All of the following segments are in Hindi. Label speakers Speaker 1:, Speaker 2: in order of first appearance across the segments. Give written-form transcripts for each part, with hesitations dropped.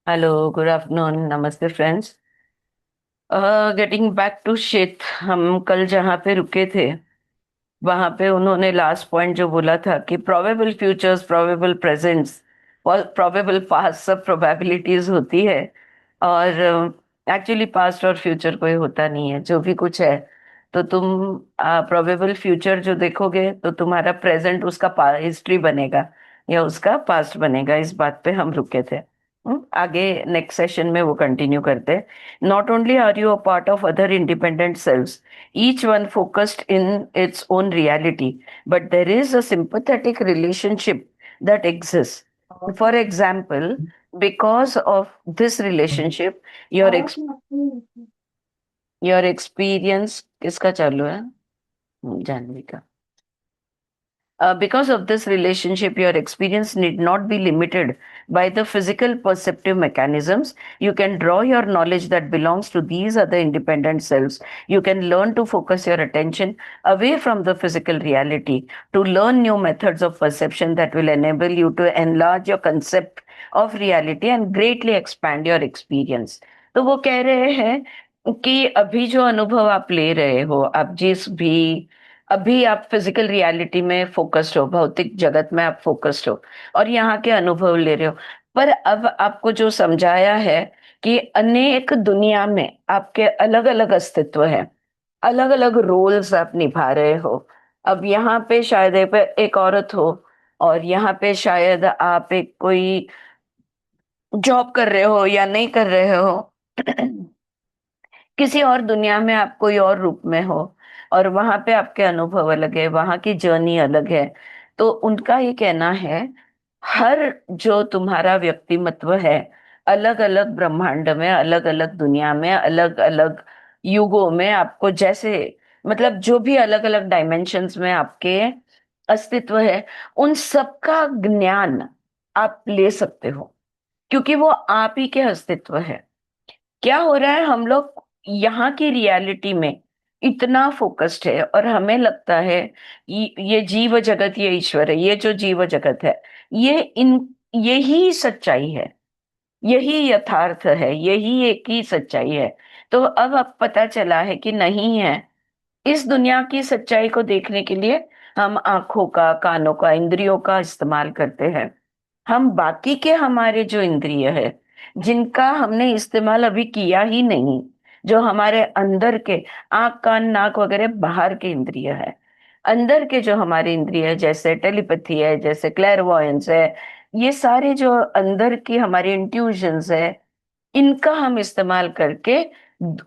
Speaker 1: हेलो, गुड आफ्टरनून, नमस्ते friends. Getting back to shit, हम कल जहाँ पे रुके थे वहां पे उन्होंने लास्ट पॉइंट जो बोला था कि प्रोबेबल फ्यूचर्स, प्रोबेबल प्रेजेंट्स और प्रोबेबल पास्ट, सब प्रोबेबिलिटीज होती है। और एक्चुअली पास्ट और फ्यूचर कोई होता नहीं है, जो भी कुछ है। तो तुम प्रोबेबल फ्यूचर जो देखोगे तो तुम्हारा प्रेजेंट उसका हिस्ट्री बनेगा या उसका पास्ट बनेगा। इस बात पे हम रुके थे। आगे नेक्स्ट सेशन में वो कंटिन्यू करते हैं। Not only are you a part of other independent cells, each one focused in its own reality, but there is a sympathetic relationship that exists. For example, because of this relationship, your your experience किसका चालू है? जानवी का। Because of this relationship, your experience need not be limited by the physical perceptive mechanisms. You can draw your knowledge that belongs to these other independent selves. You can learn to focus your attention away from the physical reality to learn new methods of perception that will enable you to enlarge your concept of reality and greatly expand your experience. तो वो कह रहे हैं कि अभी जो अनुभव आप ले रहे हो, आप जिस भी अभी आप फिजिकल रियलिटी में फोकस्ड हो, भौतिक जगत में आप फोकस्ड हो और यहाँ के अनुभव ले रहे हो। पर अब आपको जो समझाया है कि अनेक दुनिया में आपके अलग अलग अस्तित्व है, अलग अलग रोल्स आप निभा रहे हो। अब यहाँ पे शायद एक औरत हो, और यहाँ पे शायद आप एक कोई जॉब कर रहे हो या नहीं कर रहे हो। किसी और दुनिया में आप कोई और रूप में हो, और वहां पे आपके अनुभव अलग है, वहां की जर्नी अलग है। तो उनका ये कहना है, हर जो तुम्हारा व्यक्तिमत्व है, अलग अलग ब्रह्मांड में, अलग अलग दुनिया में, अलग अलग युगों में आपको जैसे, मतलब जो भी अलग अलग डायमेंशंस में आपके अस्तित्व है, उन सबका ज्ञान आप ले सकते हो, क्योंकि वो आप ही के अस्तित्व है। क्या हो रहा है, हम लोग यहाँ की रियलिटी में इतना फोकस्ड है और हमें लगता है ये जीव जगत, ये ईश्वर है, ये जो जीव जगत है, ये इन यही सच्चाई है, यही यथार्थ है, यही एक ही सच्चाई है। तो अब पता चला है कि नहीं है। इस दुनिया की सच्चाई को देखने के लिए हम आंखों का, कानों का, इंद्रियों का इस्तेमाल करते हैं। हम बाकी के हमारे जो इंद्रिय है, जिनका हमने इस्तेमाल अभी किया ही नहीं, जो हमारे अंदर के आंख, कान, नाक वगैरह बाहर के इंद्रिय है, अंदर के जो हमारे इंद्रिय है, जैसे टेलीपैथी है, जैसे क्लैरवॉयंस है, ये सारे जो अंदर की हमारी इंट्यूशंस है, इनका हम इस्तेमाल करके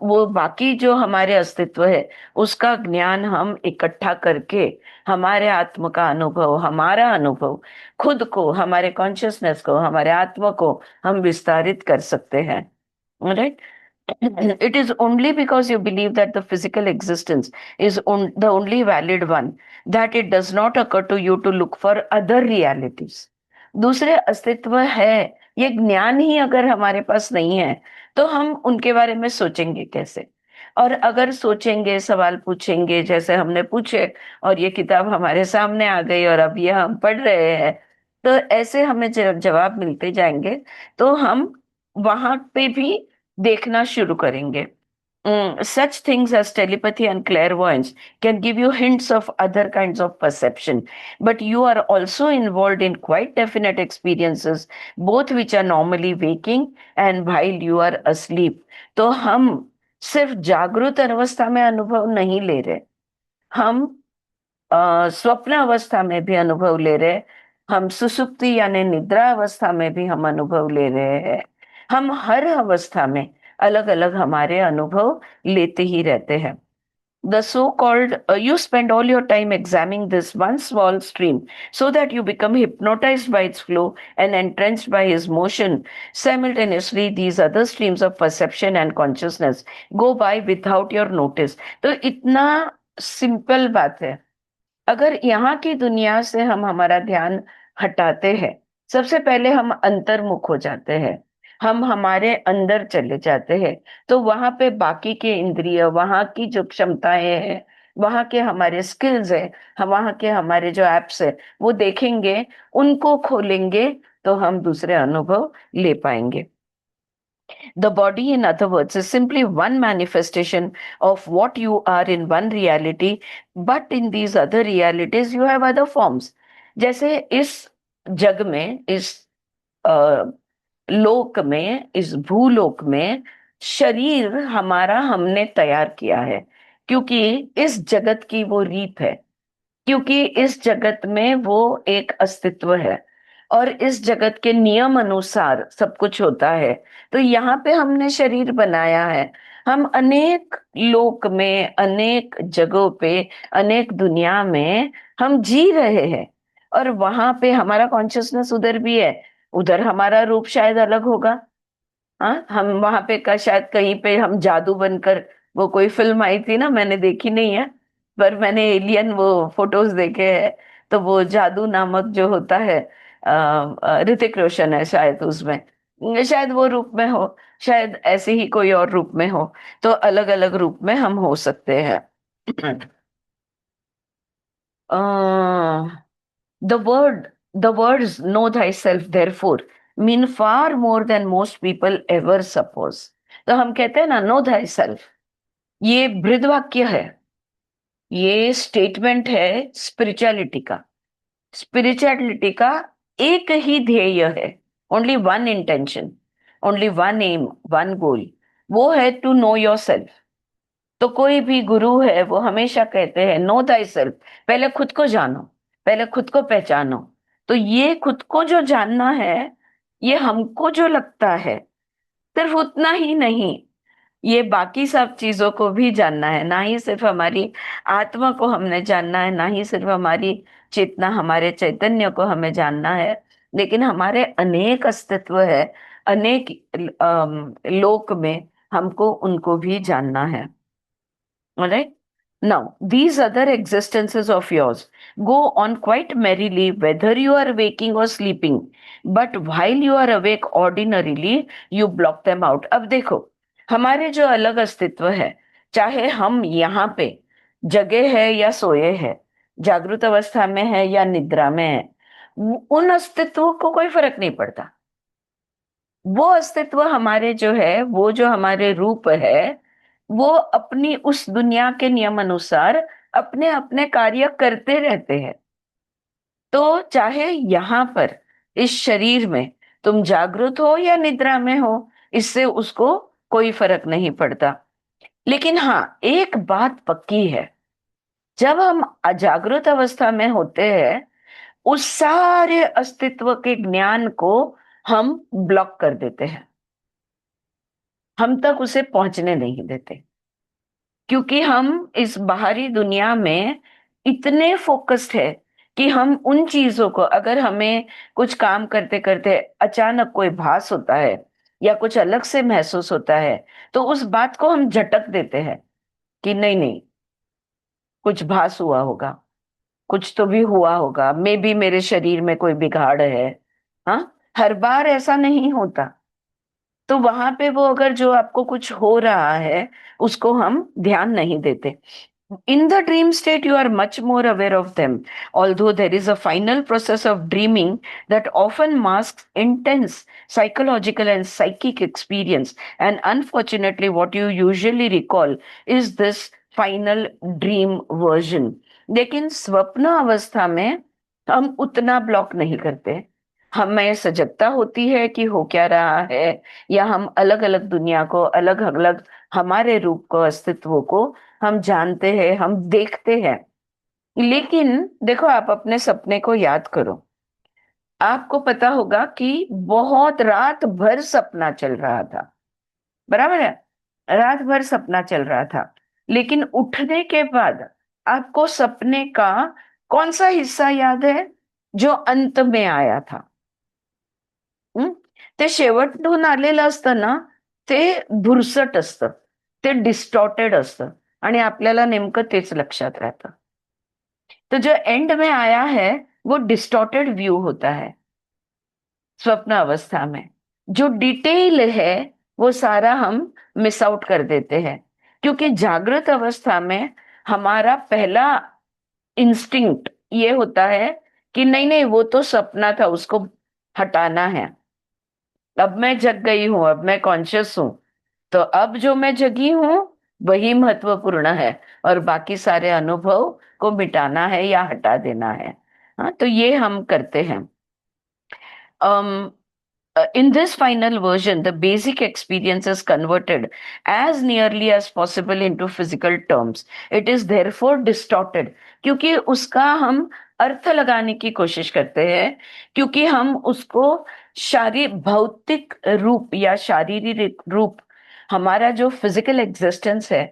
Speaker 1: वो बाकी जो हमारे अस्तित्व है उसका ज्ञान हम इकट्ठा करके हमारे आत्म का अनुभव, हमारा अनुभव, खुद को, हमारे कॉन्शियसनेस को, हमारे आत्मा को हम विस्तारित कर सकते हैं। Right? It is only because you believe that the physical existence is the only valid one that it does not occur to you to look for other realities. दूसरे अस्तित्व है, ये ज्ञान ही अगर हमारे पास नहीं है तो हम उनके बारे में सोचेंगे कैसे? और अगर सोचेंगे, सवाल पूछेंगे जैसे हमने पूछे, और ये किताब हमारे सामने आ गई और अब ये हम पढ़ रहे हैं, तो ऐसे हमें जवाब मिलते जाएंगे। तो हम वहां पे भी देखना शुरू करेंगे। Such things as telepathy and clairvoyance can give you hints of other kinds of perception, but you are also involved in quite definite experiences, both which are normally waking and while you are asleep. तो हम सिर्फ जागृत अवस्था में अनुभव नहीं ले रहे, हम स्वप्न अवस्था में भी अनुभव ले रहे, हम सुसुप्ति यानी निद्रा अवस्था में भी हम अनुभव ले रहे हैं। हम हर अवस्था में अलग अलग हमारे अनुभव लेते ही रहते हैं। The so-called you spend all your time examining this one small stream so that you become hypnotized by its flow and entrenched by his motion. Simultaneously, these other streams of perception and consciousness go by without your notice. तो इतना सिंपल बात है। अगर यहाँ की दुनिया से हम हमारा ध्यान हटाते हैं, सबसे पहले हम अंतर्मुख हो जाते हैं, हम हमारे अंदर चले जाते हैं, तो वहां पे बाकी के इंद्रिय, वहां की जो क्षमताएं हैं, वहां के हमारे स्किल्स है, हम वहां के हमारे जो एप्स है, वो देखेंगे, उनको खोलेंगे, तो हम दूसरे अनुभव ले पाएंगे। The body, in other words, is simply one manifestation of what you are in one reality, but in these other realities you have other forms. जैसे इस जग में, इस अ, लोक में, इस भूलोक में शरीर हमारा हमने तैयार किया है, क्योंकि इस जगत की वो रीत है, क्योंकि इस जगत में वो एक अस्तित्व है और इस जगत के नियम अनुसार सब कुछ होता है। तो यहाँ पे हमने शरीर बनाया है। हम अनेक लोक में, अनेक जगहों पे, अनेक दुनिया में हम जी रहे हैं, और वहां पे हमारा कॉन्शियसनेस उधर भी है। उधर हमारा रूप शायद अलग होगा। हाँ, हम वहां पे का शायद कहीं पे हम जादू बनकर, वो कोई फिल्म आई थी ना, मैंने देखी नहीं है, पर मैंने एलियन वो फोटोज देखे हैं। तो वो जादू नामक जो होता है, ऋतिक रोशन है शायद उसमें, शायद वो रूप में हो, शायद ऐसे ही कोई और रूप में हो। तो अलग अलग रूप में हम हो सकते हैं। The word, the words know thyself therefore mean far more than most people ever suppose. तो हम कहते हैं ना, नो थाई सेल्फ, ये बृहद वाक्य है, ये स्टेटमेंट है स्पिरिचुअलिटी का। स्पिरिचुअलिटी का एक ही ध्येय है, only one intention, only one aim, one goal, वो है टू नो योर सेल्फ। तो कोई भी गुरु है वो हमेशा कहते हैं नो थाई सेल्फ, पहले खुद को जानो, पहले खुद को पहचानो। तो ये खुद को जो जानना है, ये हमको जो लगता है, सिर्फ उतना ही नहीं, ये बाकी सब चीजों को भी जानना है। ना ही सिर्फ हमारी आत्मा को हमने जानना है, ना ही सिर्फ हमारी चेतना, हमारे चैतन्य को हमें जानना है, लेकिन हमारे अनेक अस्तित्व है, अनेक लोक में, हमको उनको भी जानना है। All right. Now, these other existences of yours go on quite merrily, whether you are waking or sleeping. But while you are awake ordinarily, you block them out. अब देखो, हमारे जो अलग अस्तित्व है, चाहे हम यहाँ पे जगे है या सोए है, जागृत अवस्था में है या निद्रा में है, उन अस्तित्वों को कोई फर्क नहीं पड़ता। वो अस्तित्व हमारे जो है, वो जो हमारे रूप है, वो अपनी उस दुनिया के नियम अनुसार अपने अपने कार्य करते रहते हैं। तो चाहे यहाँ पर इस शरीर में तुम जागृत हो या निद्रा में हो, इससे उसको कोई फर्क नहीं पड़ता। लेकिन हाँ, एक बात पक्की है, जब हम अजागृत अवस्था में होते हैं, उस सारे अस्तित्व के ज्ञान को हम ब्लॉक कर देते हैं, हम तक उसे पहुंचने नहीं देते, क्योंकि हम इस बाहरी दुनिया में इतने फोकस्ड है कि हम उन चीजों को, अगर हमें कुछ काम करते करते अचानक कोई भास होता है या कुछ अलग से महसूस होता है, तो उस बात को हम झटक देते हैं कि नहीं नहीं, कुछ भास हुआ होगा, कुछ तो भी हुआ होगा, मे बी मेरे शरीर में कोई बिगाड़ है। हाँ, हर बार ऐसा नहीं होता। तो वहां पे वो, अगर जो आपको कुछ हो रहा है उसको हम ध्यान नहीं देते। In the dream state, you are much more aware of them, although there is a final process of dreaming that often masks intense psychological and psychic experience. And unfortunately, what you usually recall is this final dream version. लेकिन स्वप्न अवस्था में हम उतना ब्लॉक नहीं करते। हमें सजगता होती है कि हो क्या रहा है, या हम अलग अलग दुनिया को, अलग अलग हमारे रूप को, अस्तित्व को हम जानते हैं, हम देखते हैं। लेकिन देखो, आप अपने सपने को याद करो, आपको पता होगा कि बहुत रात भर सपना चल रहा था, बराबर है, रात भर सपना चल रहा था, लेकिन उठने के बाद आपको सपने का कौन सा हिस्सा याद है जो अंत में आया था? हं? ते शेवटून आलेलं असतं ना, ते भुरसट असतं, ते डिस्टॉर्टेड असतं, आणि आपल्याला नेमकं तेच लक्षात राहतं। तो जो एंड में आया है, वो डिस्टॉर्टेड व्यू होता है स्वप्न अवस्था में। जो डिटेल है वो सारा हम मिस आउट कर देते हैं, क्योंकि जागृत अवस्था में हमारा पहला इंस्टिंक्ट ये होता है कि नहीं नहीं, वो तो सपना था, उसको हटाना है। अब मैं जग गई हूं, अब मैं कॉन्शियस हूं, तो अब जो मैं जगी हूं वही महत्वपूर्ण है, और बाकी सारे अनुभव को मिटाना है या हटा देना है। हाँ, तो ये हम करते हैं। In this final version, the basic experience is converted as nearly as possible into physical terms. It is therefore distorted, क्योंकि उसका हम अर्थ लगाने की कोशिश करते हैं, क्योंकि हम उसको भौतिक रूप या शारीरिक रूप, हमारा जो फिजिकल एग्जिस्टेंस है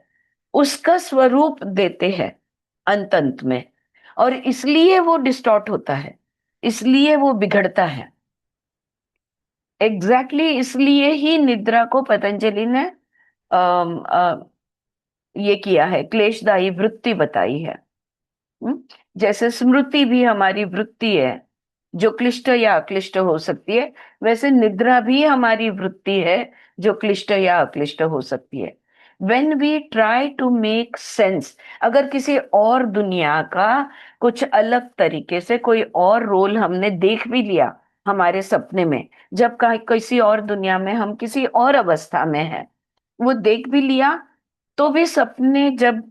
Speaker 1: उसका स्वरूप देते हैं अंत अंत में, और इसलिए वो डिस्टॉर्ट होता है, इसलिए वो बिगड़ता है। इसलिए ही निद्रा को पतंजलि ने अम, ये किया है, क्लेशदायी वृत्ति बताई है। हम्म? जैसे स्मृति भी हमारी वृत्ति है जो क्लिष्ट या अक्लिष्ट हो सकती है, वैसे निद्रा भी हमारी वृत्ति है जो क्लिष्ट या अक्लिष्ट हो सकती है। When we try to make sense, अगर किसी और दुनिया का कुछ अलग तरीके से कोई और रोल हमने देख भी लिया हमारे सपने में, जब किसी और दुनिया में हम किसी और अवस्था में हैं, वो देख भी लिया, तो भी सपने जब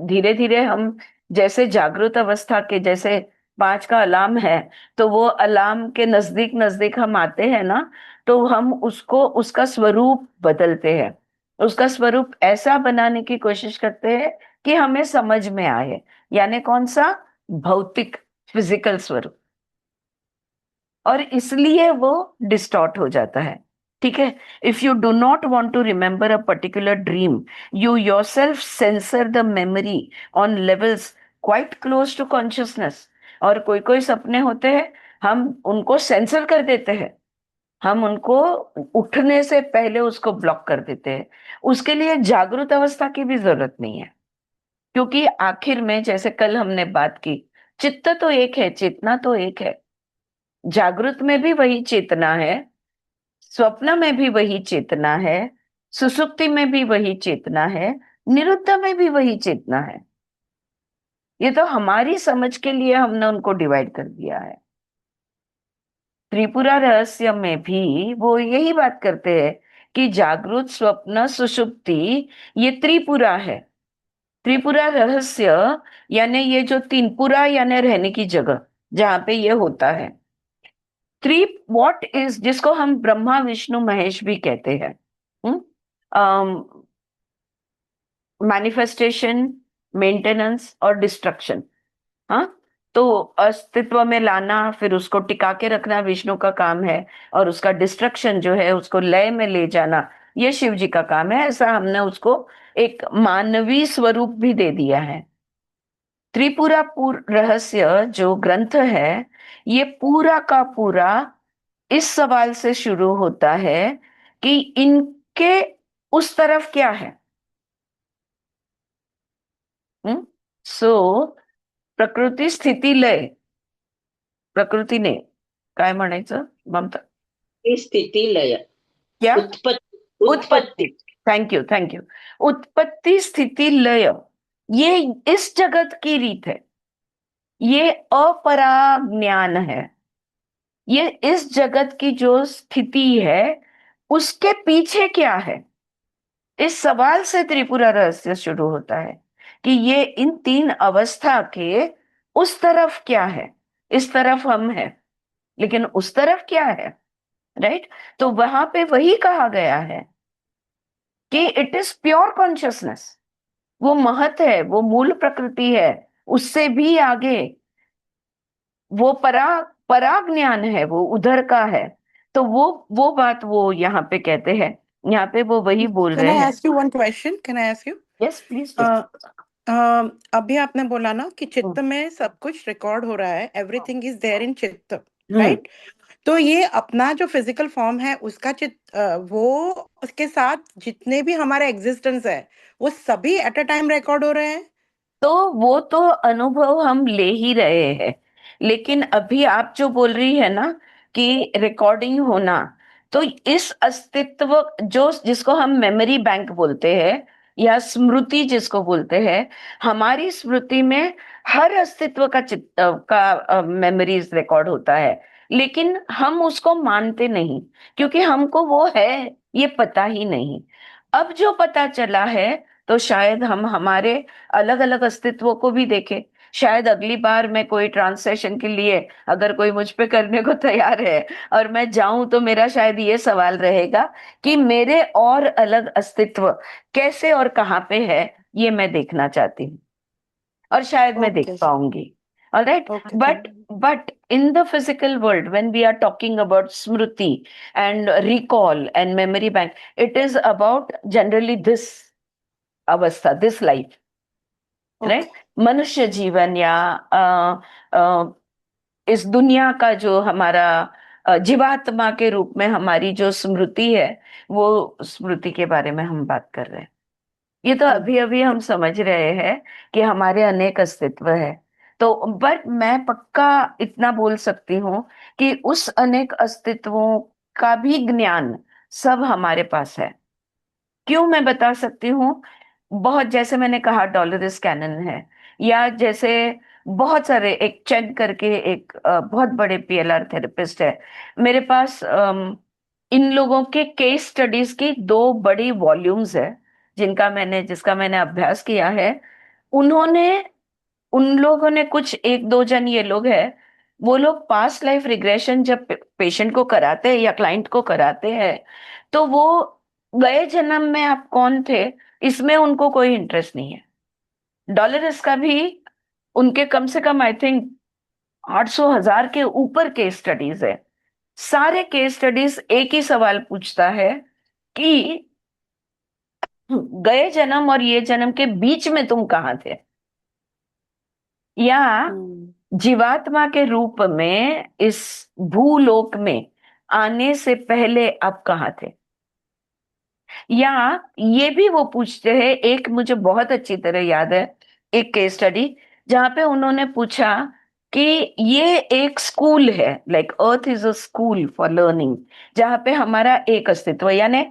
Speaker 1: धीरे धीरे हम, जैसे जागृत अवस्था के जैसे 5 का अलार्म है, तो वो अलार्म के नजदीक नजदीक हम आते हैं ना, तो हम उसको उसका स्वरूप बदलते हैं, उसका स्वरूप ऐसा बनाने की कोशिश करते हैं कि हमें समझ में आए, यानी कौन सा, भौतिक फिजिकल स्वरूप, और इसलिए वो डिस्टॉर्ट हो जाता है। ठीक है। If you do not want to remember a particular dream, you yourself censor the memory on levels quite close to consciousness. और कोई कोई सपने होते हैं, हम उनको सेंसर कर देते हैं, हम उनको उठने से पहले उसको ब्लॉक कर देते हैं। उसके लिए जागृत अवस्था की भी जरूरत नहीं है, क्योंकि आखिर में जैसे कल हमने बात की, चित्त तो एक है, चेतना तो एक है, जागृत में भी वही चेतना है, स्वप्न में भी वही चेतना है, सुसुप्ति में भी वही चेतना है, निरुद्ध में भी वही चेतना है। ये तो हमारी समझ के लिए हमने उनको डिवाइड कर दिया है। त्रिपुरा रहस्य में भी वो यही बात करते हैं कि जागृत, स्वप्न, सुषुप्ति, ये त्रिपुरा है। त्रिपुरा रहस्य यानी ये जो तीनपुरा यानी रहने की जगह जहां पे ये होता है। थ्री व्हाट इज, जिसको हम ब्रह्मा विष्णु महेश भी कहते हैं, मैनिफेस्टेशन, मेंटेनेंस और डिस्ट्रक्शन। हाँ, तो अस्तित्व में लाना, फिर उसको टिका के रखना विष्णु का काम है, और उसका डिस्ट्रक्शन जो है उसको लय में ले जाना ये शिव जी का काम है। ऐसा हमने उसको एक मानवी स्वरूप भी दे दिया है। त्रिपुरा रहस्य जो ग्रंथ है, ये पूरा का पूरा इस सवाल से शुरू होता है कि इनके उस तरफ क्या है। सो प्रकृती स्थिती लय, प्रकृतीने काय म्हणायचं ममता?
Speaker 2: ही स्थिती लय,
Speaker 1: क्या?
Speaker 2: उत्पत्ति
Speaker 1: उत्पत्ति।
Speaker 2: उत्पत्ति।
Speaker 1: Thank you, thank you. उत्पत्ति स्थिति लय, ये इस जगत की रीत है, ये अपरा ज्ञान है। ये इस जगत की जो स्थिति है उसके पीछे क्या है, इस सवाल से त्रिपुरा रहस्य शुरू होता है कि ये इन 3 अवस्था के उस तरफ क्या है। इस तरफ हम हैं, लेकिन उस तरफ क्या है, राइट? तो वहां पे वही कहा गया है कि इट इज प्योर कॉन्शियसनेस, वो महत है, वो मूल प्रकृति है, उससे भी आगे वो पराज्ञान है, वो उधर का है। तो वो बात वो यहाँ पे कहते हैं, यहाँ पे वो वही बोल
Speaker 3: Can
Speaker 1: रहे
Speaker 3: I
Speaker 1: हैं।
Speaker 3: ask you one question? Can I ask you?
Speaker 1: Yes please do.
Speaker 3: Uh, अभी आपने बोला ना कि चित्त में सब कुछ रिकॉर्ड हो रहा है, एवरीथिंग इज देयर इन चित्त,
Speaker 1: हम्म।
Speaker 3: राइट? तो ये अपना जो फिजिकल फॉर्म है उसका चित्त, वो उसके साथ जितने भी हमारा एग्जिस्टेंस है वो सभी एट अ टाइम रिकॉर्ड हो रहे हैं।
Speaker 1: तो वो तो अनुभव हम ले ही रहे हैं, लेकिन अभी आप जो बोल रही है ना कि रिकॉर्डिंग होना, तो इस अस्तित्व जो जिसको हम मेमोरी बैंक बोलते हैं या स्मृति जिसको बोलते हैं, हमारी स्मृति में हर अस्तित्व का मेमोरीज रिकॉर्ड होता है। लेकिन हम उसको मानते नहीं, क्योंकि हमको वो है ये पता ही नहीं। अब जो पता चला है, तो शायद हम हमारे अलग अलग अस्तित्वों को भी देखें। शायद अगली बार मैं कोई ट्रांसलेशन के लिए अगर कोई मुझ पे करने को तैयार है और मैं जाऊं, तो मेरा शायद ये सवाल रहेगा कि मेरे और अलग अस्तित्व कैसे और कहाँ पे है, ये मैं देखना चाहती हूँ, और शायद मैं देख
Speaker 3: ओके
Speaker 1: पाऊंगी। Alright.
Speaker 3: Okay
Speaker 1: but
Speaker 3: thank
Speaker 1: but in the physical world, when we are talking about smriti and recall and memory bank, it is about generally this अवस्था, this life,
Speaker 3: ओके
Speaker 1: राइट। मनुष्य जीवन या अ, इस दुनिया का जो हमारा जीवात्मा के रूप में हमारी जो स्मृति है, वो स्मृति के बारे में हम बात कर रहे हैं। ये तो अभी अभी हम समझ रहे हैं कि हमारे अनेक अस्तित्व है। तो बट मैं पक्का इतना बोल सकती हूँ कि उस अनेक अस्तित्वों का भी ज्ञान सब हमारे पास है। क्यों मैं बता सकती हूँ? बहुत, जैसे मैंने कहा, डॉलरिस कैनन है, या जैसे बहुत सारे, एक चेन करके एक बहुत बड़े पीएलआर थेरेपिस्ट है। मेरे पास इन लोगों के केस स्टडीज की दो बड़ी वॉल्यूम्स है, जिसका मैंने अभ्यास किया है। उन्होंने उन लोगों ने कुछ एक दो जन ये लोग हैं, वो लोग पास्ट लाइफ रिग्रेशन जब पेशेंट को कराते हैं या क्लाइंट को कराते हैं, तो वो गए जन्म में आप कौन थे, इसमें उनको कोई इंटरेस्ट नहीं है। डॉलरस का भी उनके कम से कम आई थिंक 800,000 के ऊपर केस स्टडीज है। सारे केस स्टडीज एक ही सवाल पूछता है कि गए जन्म और ये जन्म के बीच में तुम कहाँ थे, या
Speaker 3: हम्म
Speaker 1: जीवात्मा के रूप में इस भूलोक में आने से पहले आप कहाँ थे। या ये भी वो पूछते हैं, एक मुझे बहुत अच्छी तरह याद है, एक केस स्टडी जहां पे उन्होंने पूछा कि ये एक स्कूल है, like earth is a school for learning, जहां पे हमारा एक अस्तित्व, यानी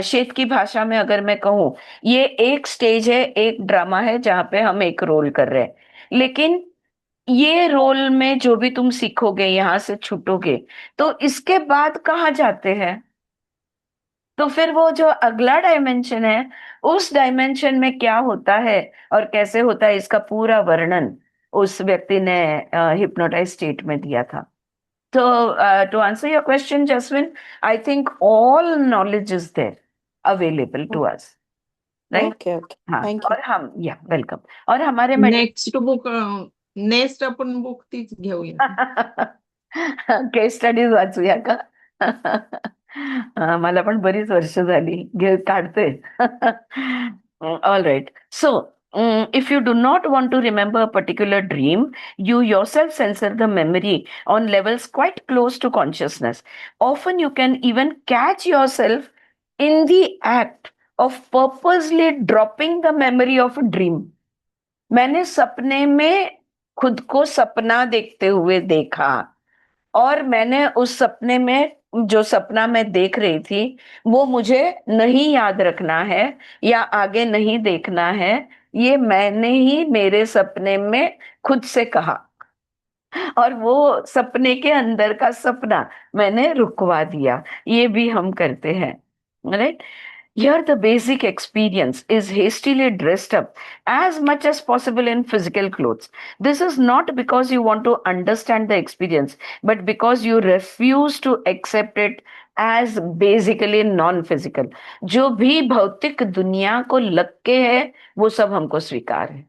Speaker 1: शेत की भाषा में अगर मैं कहूँ, ये एक स्टेज है, एक ड्रामा है जहां पे हम एक रोल कर रहे हैं। लेकिन ये रोल में जो भी तुम सीखोगे, यहां से छूटोगे, तो इसके बाद कहाँ जाते हैं? तो फिर वो जो अगला डायमेंशन है, उस डायमेंशन में क्या होता है और कैसे होता है, इसका पूरा वर्णन उस व्यक्ति ने हिप्नोटाइज स्टेट में दिया था। तो to answer your question Jasvin, I think all knowledge is there available to us, right.
Speaker 3: Okay okay
Speaker 1: हाँ,
Speaker 3: थैंक यू
Speaker 1: और हम, या वेलकम, और हमारे
Speaker 2: नेक्स्ट बुक नेक्स्ट आपण बुक तीच घेऊया.
Speaker 1: केस स्टडीज वाचूया का? मला पण बरीच वर्ष झाली काढते. All right. So if you do not want to remember a particular dream, you yourself censor the memory on levels quite close to consciousness. Often you can even catch yourself in the act of purposely dropping the memory of a dream. मैंने सपने में खुद को सपना देखते हुए देखा, और मैंने उस सपने में, जो सपना मैं देख रही थी, वो मुझे नहीं याद रखना है या आगे नहीं देखना है, ये मैंने ही मेरे सपने में खुद से कहा, और वो सपने के अंदर का सपना मैंने रुकवा दिया। ये भी हम करते हैं, right. Here, the basic experience is hastily dressed up as much as possible in physical clothes. This is not because you want to understand the experience, but because you refuse to accept it as basically non-physical. जो भी भौतिक दुनिया को लग के है, वो सब हमको स्वीकार है,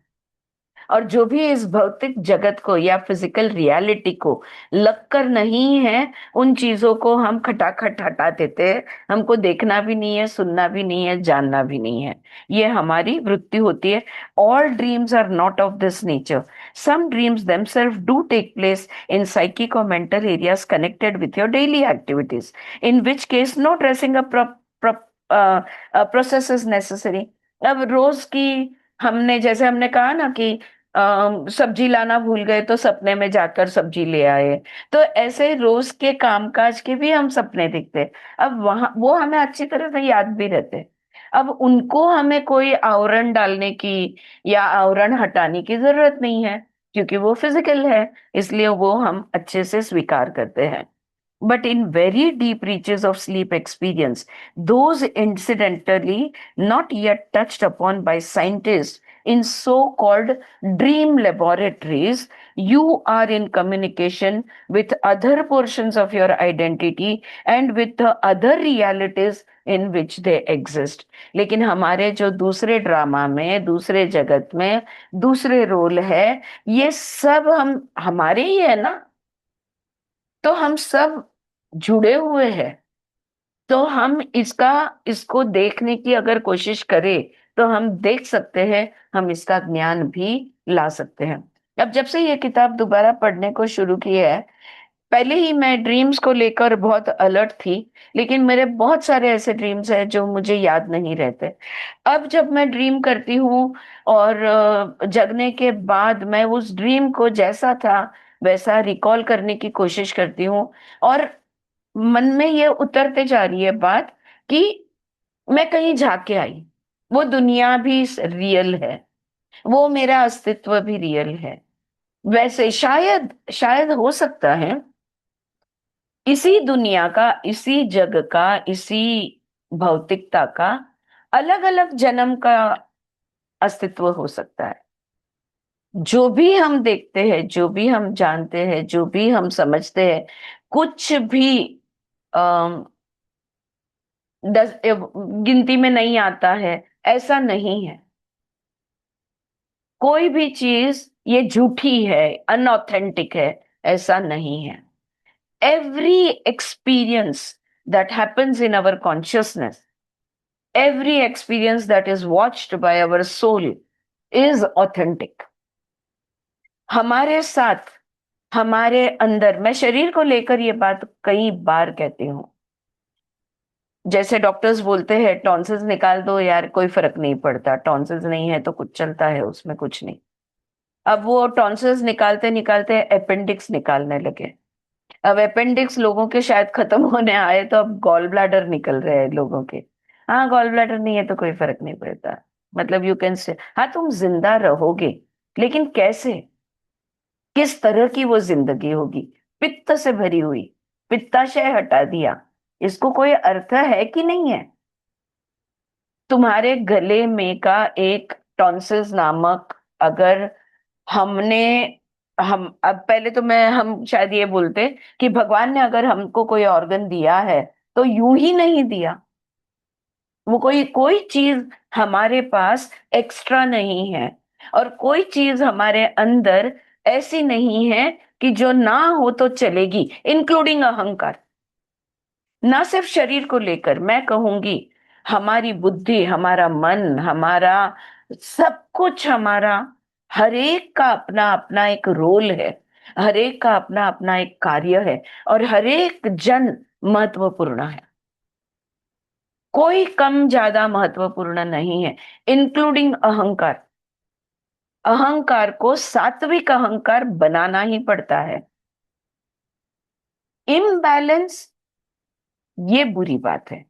Speaker 1: और जो भी इस भौतिक जगत को या फिजिकल रियलिटी को लगकर नहीं है, उन चीजों को हम खटाखट हटा देते हैं। हमको देखना भी नहीं है, सुनना भी नहीं है, जानना भी नहीं है। ये हमारी वृत्ति होती है। All dreams are not of this nature. Some dreams themselves do take place in psychic or mental areas connected with your daily activities, in which case no dressing up process is necessary. अब रोज की, हमने जैसे हमने कहा ना कि सब्जी लाना भूल गए तो सपने में जाकर सब्जी ले आए, तो ऐसे रोज के कामकाज के भी हम सपने दिखते हैं। अब वहां वो हमें अच्छी तरह से याद भी रहते हैं। अब उनको हमें कोई आवरण डालने की या आवरण हटाने की जरूरत नहीं है। क्योंकि वो फिजिकल है, इसलिए वो हम अच्छे से स्वीकार करते हैं। But in very deep reaches of sleep experience, those incidentally not yet touched upon by scientists in so called dream laboratories, you are in communication with other portions of your identity and with the other realities in which they exist. लेकिन हमारे जो दूसरे ड्रामा में, दूसरे जगत में, दूसरे रोल है, ये सब हम हमारे ही है ना। तो हम सब जुड़े हुए हैं। तो हम इसको देखने की अगर कोशिश करें तो हम देख सकते हैं, हम इसका ज्ञान भी ला सकते हैं। अब जब से ये किताब दोबारा पढ़ने को शुरू की है, पहले ही मैं ड्रीम्स को लेकर बहुत अलर्ट थी, लेकिन मेरे बहुत सारे ऐसे ड्रीम्स हैं जो मुझे याद नहीं रहते। अब जब मैं ड्रीम करती हूँ और जगने के बाद मैं उस ड्रीम को जैसा था वैसा रिकॉल करने की कोशिश करती हूँ, और मन में ये उतरते जा रही है बात कि मैं कहीं जाके आई, वो दुनिया भी रियल है, वो मेरा अस्तित्व भी रियल है। वैसे शायद शायद हो सकता है इसी दुनिया का, इसी जग का, इसी भौतिकता का अलग अलग जन्म का अस्तित्व हो सकता है। जो भी हम देखते हैं, जो भी हम जानते हैं, जो भी हम समझते हैं, कुछ भी गिनती में नहीं आता है, ऐसा नहीं है। कोई भी चीज ये झूठी है, अनऑथेंटिक है, ऐसा नहीं है। Every experience that happens in our consciousness, every experience that is watched by our soul is authentic. हमारे साथ, हमारे अंदर, मैं शरीर को लेकर ये बात कई बार कहती हूं। जैसे डॉक्टर्स बोलते हैं टॉन्सिल्स निकाल दो यार, कोई फर्क नहीं पड़ता, टॉन्सिल्स नहीं है तो कुछ चलता है, उसमें कुछ नहीं। अब वो टॉन्सिल्स निकालते निकालते अपेंडिक्स निकालने लगे। अब अपेंडिक्स लोगों के शायद खत्म होने आए, तो अब गॉल ब्लैडर निकल रहे हैं लोगों के। हाँ, गॉल ब्लैडर नहीं है तो कोई फर्क नहीं पड़ता, मतलब यू कैन से, हाँ तुम जिंदा रहोगे, लेकिन कैसे, किस तरह की वो जिंदगी होगी? पित्त से भरी हुई, पित्ताशय हटा दिया, इसको कोई अर्थ है कि नहीं है? तुम्हारे गले में का एक टॉन्सिल्स नामक, अगर हमने, हम अब पहले तो मैं हम शायद ये बोलते कि भगवान ने अगर हमको कोई ऑर्गन दिया है तो यूं ही नहीं दिया। वो कोई कोई चीज हमारे पास एक्स्ट्रा नहीं है, और कोई चीज हमारे अंदर ऐसी नहीं है कि जो ना हो तो चलेगी, इंक्लूडिंग अहंकार। ना सिर्फ शरीर को लेकर, मैं कहूंगी हमारी बुद्धि, हमारा मन, हमारा सब कुछ, हमारा हर एक का अपना अपना एक रोल है, हर एक का अपना अपना एक कार्य है, और हर एक जन महत्वपूर्ण है। कोई कम ज्यादा महत्वपूर्ण नहीं है, इंक्लूडिंग अहंकार। अहंकार को सात्विक अहंकार बनाना ही पड़ता है। इम्बैलेंस ये बुरी बात है,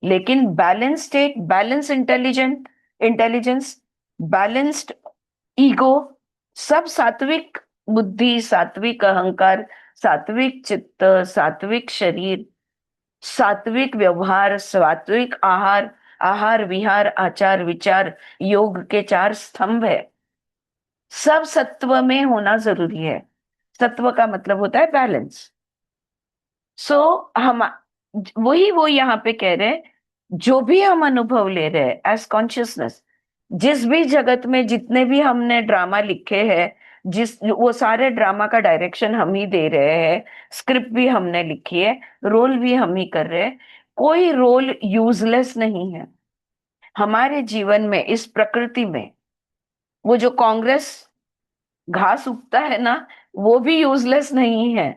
Speaker 1: लेकिन balance state, balance intelligence, balanced ego, सब सात्विक बुद्धि, सात्विक अहंकार, सात्विक चित्त, सात्विक शरीर, सात्विक व्यवहार, सात्विक आहार, आहार विहार, आचार विचार, योग के चार स्तंभ है, सब सत्व में होना जरूरी है। सत्व का मतलब होता है बैलेंस। सो हम वही वो यहाँ पे कह रहे हैं, जो भी हम अनुभव ले रहे हैं एज कॉन्शियसनेस, जिस भी जगत में जितने भी हमने ड्रामा लिखे हैं, जिस वो सारे ड्रामा का डायरेक्शन हम ही दे रहे हैं, स्क्रिप्ट भी हमने लिखी है, रोल भी हम ही कर रहे हैं। कोई रोल यूजलेस नहीं है हमारे जीवन में, इस प्रकृति में। वो जो कांग्रेस घास उगता है ना, वो भी यूजलेस नहीं है।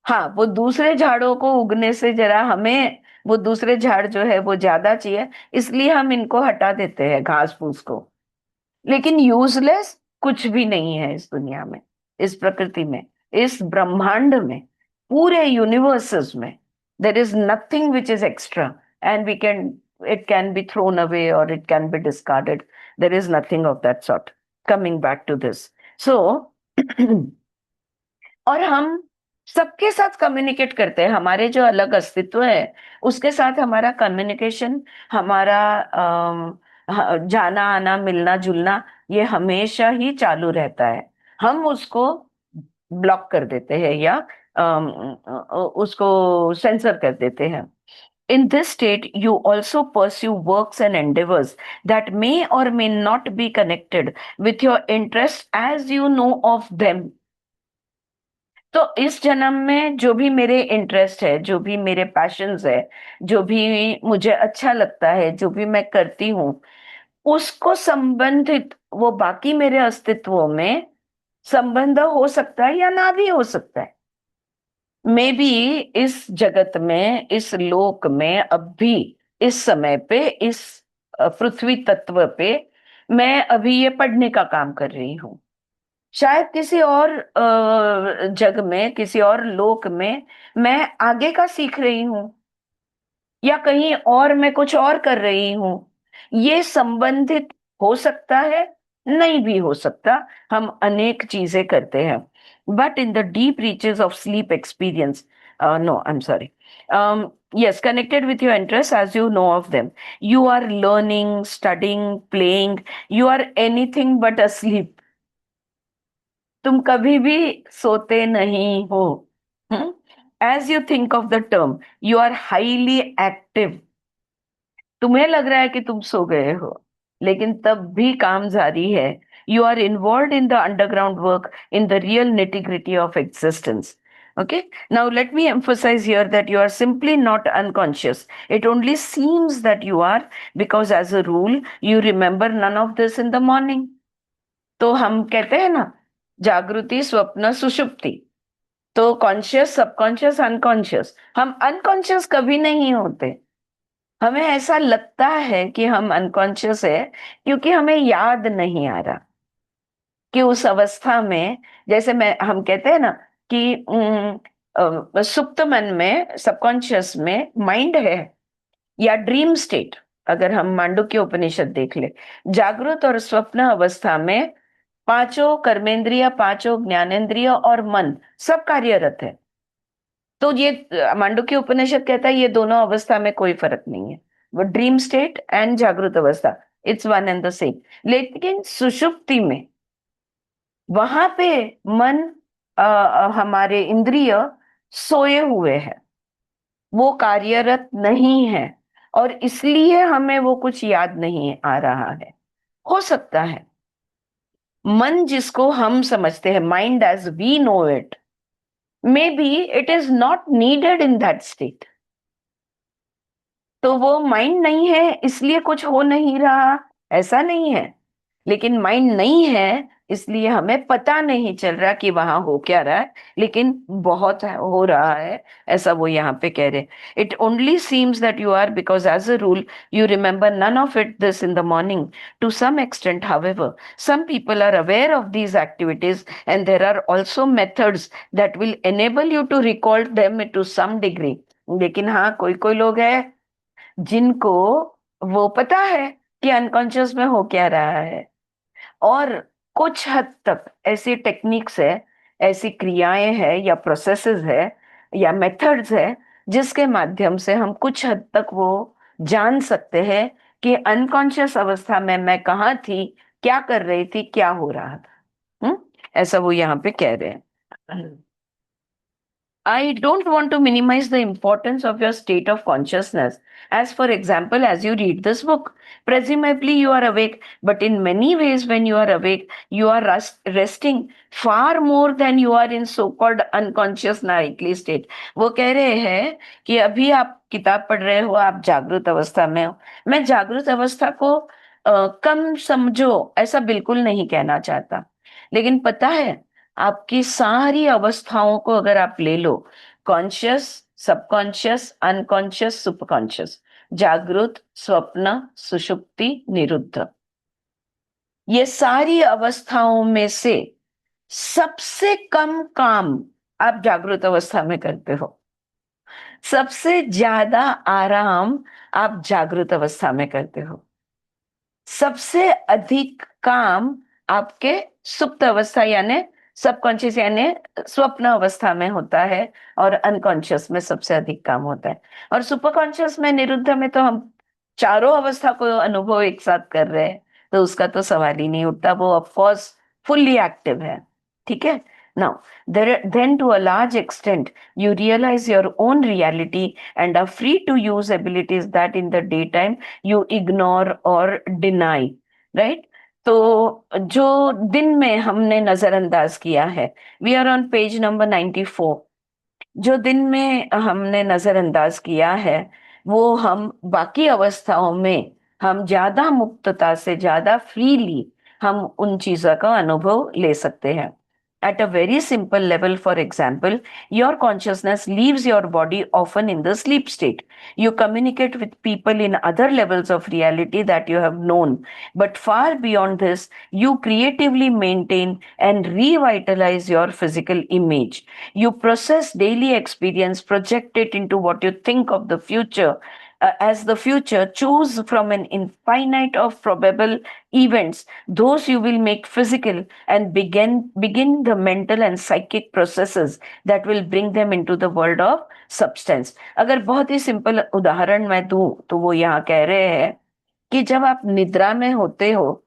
Speaker 1: हाँ, वो दूसरे झाड़ों को उगने से जरा हमें वो दूसरे झाड़ जो है वो ज्यादा चाहिए, इसलिए हम इनको हटा देते हैं, घास फूस को। लेकिन यूजलेस कुछ भी नहीं है इस दुनिया में, इस प्रकृति में, इस ब्रह्मांड में, पूरे यूनिवर्सेस में। There is nothing which is extra and we can, it can be thrown away or it can be discarded. There is nothing of that sort. Coming back to this, so और हम सबके साथ कम्युनिकेट करते हैं, हमारे जो अलग अस्तित्व है उसके साथ हमारा कम्युनिकेशन, हमारा जाना आना मिलना जुलना ये हमेशा ही चालू रहता है। हम उसको ब्लॉक कर देते हैं या उसको सेंसर कर देते हैं। In this state, you also pursue works and endeavors that may or may not be connected with your interests as you know of them. तो इस जन्म में जो भी मेरे इंटरेस्ट है, जो भी मेरे पैशंस है, जो भी मुझे अच्छा लगता है, जो भी मैं करती हूँ, उसको संबंधित वो बाकी मेरे अस्तित्वों में संबंध हो सकता है या ना भी हो सकता है। मे बी इस जगत में, इस लोक में, अब भी इस समय पे, इस पृथ्वी तत्व पे मैं अभी ये पढ़ने का काम कर रही हूँ। शायद किसी और जग में, किसी और लोक में मैं आगे का सीख रही हूँ, या कहीं और मैं कुछ और कर रही हूँ। ये संबंधित हो सकता है, नहीं भी हो सकता। हम अनेक चीजें करते हैं, but in the deep reaches of sleep experience, no I am sorry, yes, connected with your interests as you know of them, you are learning, studying, playing, you are anything but asleep. तुम कभी भी सोते नहीं हो। As you think of the term, you are highly active. तुम्हें लग रहा है कि तुम सो गए हो, लेकिन तब भी काम जारी है। You are involve in the underground work, in the real nitty gritty of existence. Okay, now let me emphasize here that you are simply not unconscious. It only seems that you are, because as a rule, you remember none of this in the morning. तो हम कहते हैं ना, जागृति, स्वप्न, सुषुप्ति। तो कॉन्शियस, सबकॉन्शियस, अनकॉन्शियस, हम अनकॉन्शियस कभी नहीं होते। हमें ऐसा लगता है कि हम अनकॉन्शियस है क्योंकि हमें याद नहीं आ रहा कि उस अवस्था में, जैसे मैं हम कहते हैं ना कि सुप्त मन में, सबकॉन्शियस में माइंड है, या ड्रीम स्टेट। अगर हम मांडुक्य उपनिषद देख ले, जागृत और स्वप्न अवस्था में पांचों कर्मेंद्रिय, पांचों ज्ञानेंद्रिय और मन सब कार्यरत है। तो ये मांडुक्य उपनिषद कहता है ये दोनों अवस्था में कोई फर्क नहीं है, वो ड्रीम स्टेट एंड जागृत अवस्था, it's one and the same. लेकिन सुषुप्ति में, वहां पे मन, हमारे इंद्रिय सोए हुए हैं, वो कार्यरत नहीं है, और इसलिए हमें वो कुछ याद नहीं आ रहा है। हो सकता है मन जिसको हम समझते हैं, mind as we know it, may be it is not needed in that state. तो वो माइंड नहीं है इसलिए कुछ हो नहीं रहा, ऐसा नहीं है। लेकिन माइंड नहीं है इसलिए हमें पता नहीं चल रहा कि वहां हो क्या रहा है, लेकिन बहुत हो रहा है, ऐसा वो यहाँ पे कह रहे। It only seems that you are, because as a rule you remember none of it this in the morning. To some extent however, some people are aware of these activities, and there are also methods that will enable you to recall them to some degree. लेकिन हाँ, कोई कोई लोग हैं जिनको वो पता है कि अनकॉन्शियस में हो क्या रहा है, और कुछ हद तक ऐसी टेक्निक्स है, ऐसी क्रियाएं हैं या प्रोसेसेस है या मेथड्स है जिसके माध्यम से हम कुछ हद तक वो जान सकते हैं कि अनकॉन्शियस अवस्था में मैं कहाँ थी, क्या कर रही थी, क्या हो रहा था। ऐसा वो यहाँ पे कह रहे हैं। I don't want to minimize the importance of your state of consciousness. As for example, as you read this book, presumably you are awake, but in many ways, when you are awake, you are resting far more than you are in so-called unconscious nightly state. वो कह रहे हैं कि अभी आप किताब पढ़ रहे हो, आप जागृत अवस्था में हो। मैं जागृत अवस्था को कम समझो, ऐसा बिल्कुल नहीं कहना चाहता, लेकिन पता है, आपकी सारी अवस्थाओं को अगर आप ले लो, कॉन्शियस, सबकॉन्शियस, अनकॉन्शियस, सुपरकॉन्शियस, जागृत, स्वप्न, सुषुप्ति, निरुद्ध, ये सारी अवस्थाओं में से सबसे कम काम आप जागृत अवस्था में करते हो, सबसे ज्यादा आराम आप जागृत अवस्था में करते हो, सबसे अधिक काम आपके सुप्त अवस्था यानी सबकॉन्शियस यानी स्वप्न अवस्था में होता है, और अनकॉन्शियस में सबसे अधिक काम होता है। और सुपर कॉन्शियस में, निरुद्ध में तो हम चारों अवस्था को अनुभव एक साथ कर रहे हैं, तो उसका तो सवाल ही नहीं उठता, वो ऑफ कोर्स फुल्ली एक्टिव है। ठीक है। Now then to a large extent you realize your own reality and are free to use abilities that in the daytime you ignore or deny, right? तो जो दिन में हमने नजरअंदाज किया है, we are on page number 94, जो दिन में हमने नजरअंदाज किया है, वो हम बाकी अवस्थाओं में हम ज्यादा मुक्तता से, ज्यादा फ्रीली हम उन चीजों का अनुभव ले सकते हैं। At a very simple level, for example, your consciousness leaves your body often in the sleep state. You communicate with people in other levels of reality that you have known. But far beyond this, you creatively maintain and revitalize your physical image. You process daily experience, project it into what you think of the future. As the future, choose from an infinite of probable events those you will make physical, and begin the mental and psychic processes that will bring them into the world of substance. अगर बहुत ही सिंपल उदाहरण मैं दूं तो वो यहाँ कह रहे हैं कि जब आप निद्रा में होते हो,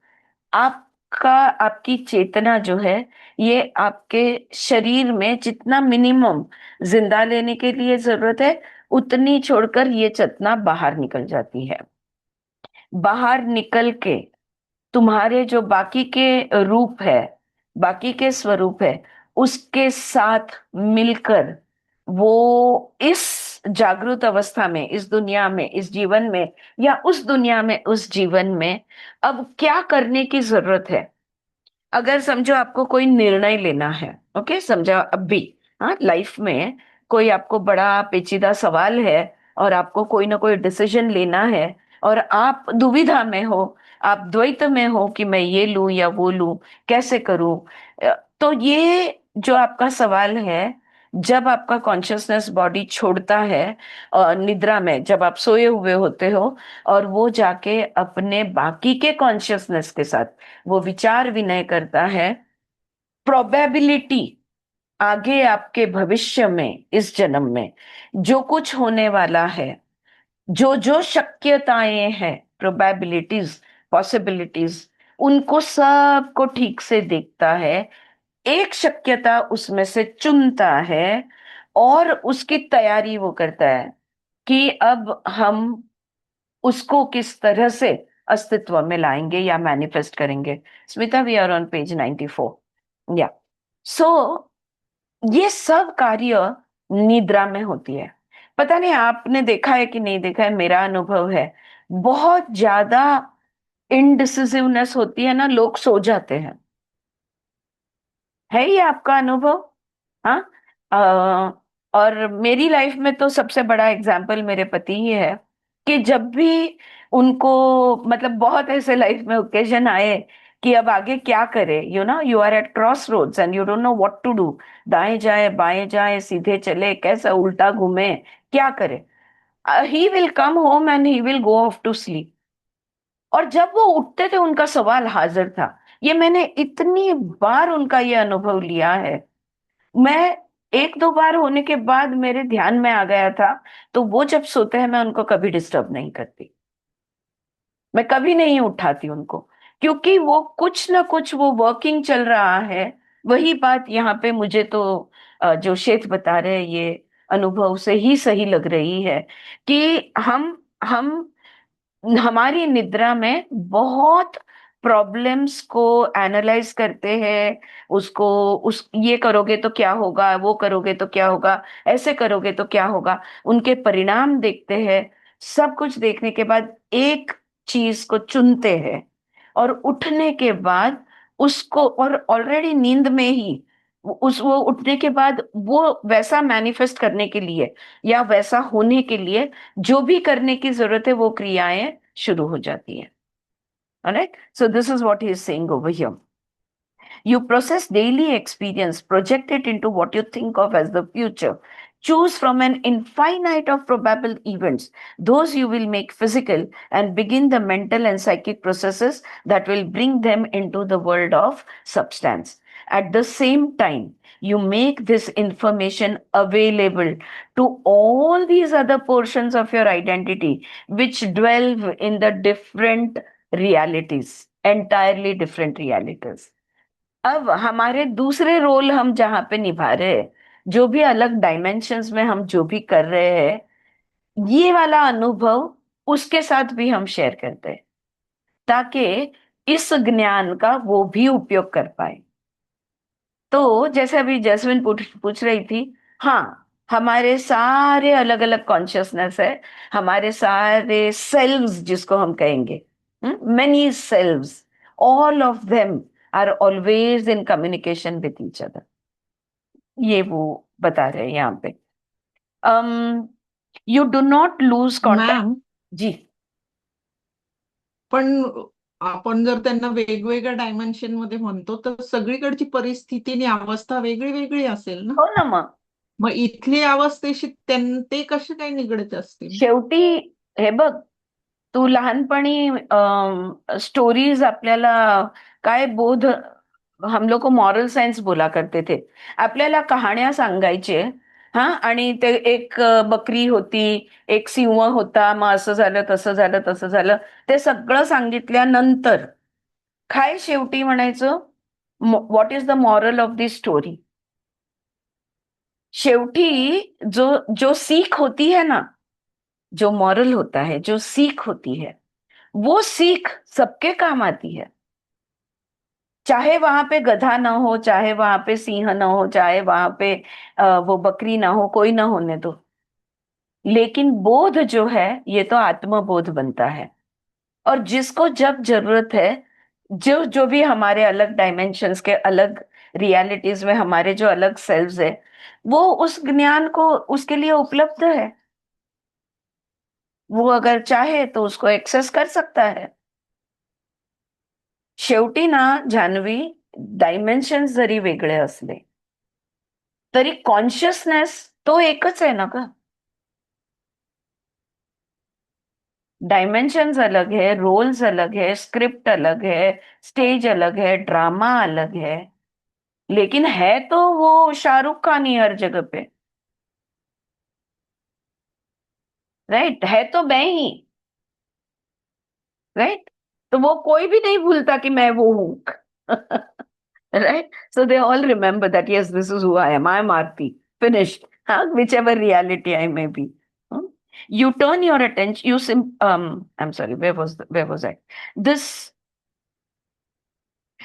Speaker 1: आपका आपकी चेतना जो है, ये आपके शरीर में जितना मिनिमम जिंदा लेने के लिए जरूरत है, उतनी छोड़कर ये चेतना बाहर निकल जाती है। बाहर निकल के तुम्हारे जो बाकी के रूप है, बाकी के स्वरूप है, उसके साथ मिलकर वो इस जागृत अवस्था में, इस दुनिया में, इस जीवन में, या उस दुनिया में, उस जीवन में अब क्या करने की जरूरत है। अगर समझो आपको कोई निर्णय लेना है, ओके, समझो अब भी, हाँ, लाइफ में कोई आपको बड़ा पेचीदा सवाल है और आपको कोई ना कोई डिसीजन लेना है, और आप दुविधा में हो, आप द्वैत में हो कि मैं ये लूं या वो लूं, कैसे करूं। तो ये जो आपका सवाल है, जब आपका कॉन्शियसनेस बॉडी छोड़ता है, और निद्रा में जब आप सोए हुए होते हो, और वो जाके अपने बाकी के कॉन्शियसनेस के साथ वो विचार विनय करता है, प्रोबेबिलिटी, आगे आपके भविष्य में, इस जन्म में जो कुछ होने वाला है, जो जो शक्यताएं हैं, प्रोबेबिलिटीज, पॉसिबिलिटीज, उनको सबको ठीक से देखता है, एक शक्यता उसमें से चुनता है, और उसकी तैयारी वो करता है कि अब हम उसको किस तरह से अस्तित्व में लाएंगे या मैनिफेस्ट करेंगे। Smita, we are on page 94, या सो ये सब कार्य निद्रा में होती है। पता नहीं आपने देखा है कि नहीं देखा है, मेरा अनुभव है बहुत ज्यादा इनडिसिसिवनेस होती है ना, लोग सो जाते हैं। है ये आपका अनुभव? हाँ। और मेरी लाइफ में तो सबसे बड़ा एग्जाम्पल मेरे पति ही है, कि जब भी उनको, मतलब बहुत ऐसे लाइफ में ओकेजन आए कि अब आगे क्या करे, you are at crossroads and you don't know what to do, दाएं जाए बाएं जाए, सीधे चले, कैसा उल्टा घूमे, क्या करे। He will come home and he will go off to sleep. और जब वो उठते थे उनका सवाल हाजिर था। ये मैंने इतनी बार उनका ये अनुभव लिया है। मैं एक दो बार होने के बाद मेरे ध्यान में आ गया था, तो वो जब सोते हैं मैं उनको कभी डिस्टर्ब नहीं करती, मैं कभी नहीं उठाती उनको, क्योंकि वो कुछ ना कुछ वो वर्किंग चल रहा है। वही बात यहाँ पे मुझे तो जो शेठ बता रहे हैं, ये अनुभव से ही सही लग रही है कि हम हमारी निद्रा में बहुत प्रॉब्लम्स को एनालाइज करते हैं, उसको, उस ये करोगे तो क्या होगा, वो करोगे तो क्या होगा, ऐसे करोगे तो क्या होगा, उनके परिणाम देखते हैं। सब कुछ देखने के बाद एक चीज को चुनते हैं, और उठने के बाद उसको, और ऑलरेडी नींद में ही वो उठने के बाद वो वैसा मैनिफेस्ट करने के लिए या वैसा होने के लिए जो भी करने की जरूरत है, वो क्रियाएं शुरू हो जाती हैं। Alright? So this is what he is saying over here. You process daily experience, project it into what you think of as the future. Choose from an infinite of probable events those you will make physical and begin the mental and psychic processes that will bring them into the world of substance. At the same time, you make this information available to all these other portions of your identity which dwell in the different realities, entirely different realities. अब हमारे दूसरे रोल हम जहां पे निभा रहे हैं, जो भी अलग डायमेंशंस में हम जो भी कर रहे हैं, ये वाला अनुभव उसके साथ भी हम शेयर करते हैं ताकि इस ज्ञान का वो भी उपयोग कर पाए। तो जैसे अभी जैस्मिन पूछ रही थी, हाँ, हमारे सारे अलग अलग कॉन्शियसनेस है, हमारे सारे सेल्व्स जिसको हम कहेंगे, many selves, all of them are always in communication with each other, ये वो बता रहे हैं यहाँ पे। You do not lose contact.
Speaker 2: Ma'am,
Speaker 1: जी,
Speaker 2: पण आपण जर त्यांना वेगवेगळ्या डायमेन्शन मध्ये म्हणतो तर सगळीकडची परिस्थिती आणि अवस्था वेगळी वेगळी असेल ना.
Speaker 1: हो ना, मग
Speaker 2: मग इथली अवस्थेशी ते कसे काय निगडीत असतील?
Speaker 1: शेवटी हे बघ, तू लहानपणी स्टोरीज आपल्याला काय बोध, हम लोग को मॉरल सायन्स बोला करते थे, आपल्याला कहाण्या सांगायचे, हा, आणि ते एक बकरी होती, एक सिंह होता, मग असं झालं तसं झालं तसं झालं, ते सगळं सांगितल्यानंतर काय शेवटी म्हणायचं, what is the moral of the story? शेवटी जो जो सीख होती है ना, जो मॉरल होता है, जो सीख होती है, वो सीख सबके काम आती है। चाहे वहां पे गधा ना हो, चाहे वहां पे सिंह ना हो, चाहे वहां पे वो बकरी ना हो, कोई ना होने दो, लेकिन बोध जो है ये तो आत्मबोध बनता है। और जिसको जब जरूरत है, जो जो भी हमारे अलग डायमेंशंस के अलग रियलिटीज में हमारे जो अलग सेल्व्स है, वो उस ज्ञान को उसके लिए उपलब्ध है। वो अगर चाहे तो उसको एक्सेस कर सकता है। शेवटी ना जान्हवी, डायमेन्शन्स जरी वेगळे असले तरी कॉन्शियसनेस तो एकच आहे ना ग। डायमेंशंस अलग है, रोल्स अलग है, स्क्रिप्ट अलग है, स्टेज अलग है, ड्रामा अलग है, लेकिन है तो वो शाहरुख खान ही हर जगह पे, राइट? है तो मैं ही, राइट? तो वो कोई भी नहीं भूलता कि मैं वो हूं। right? So they all remember that, yes, this is who I am. I am Aarti. Finished. Huh? Whichever reality I may be. Hmm? You turn your attention, I'm sorry, where was I? This,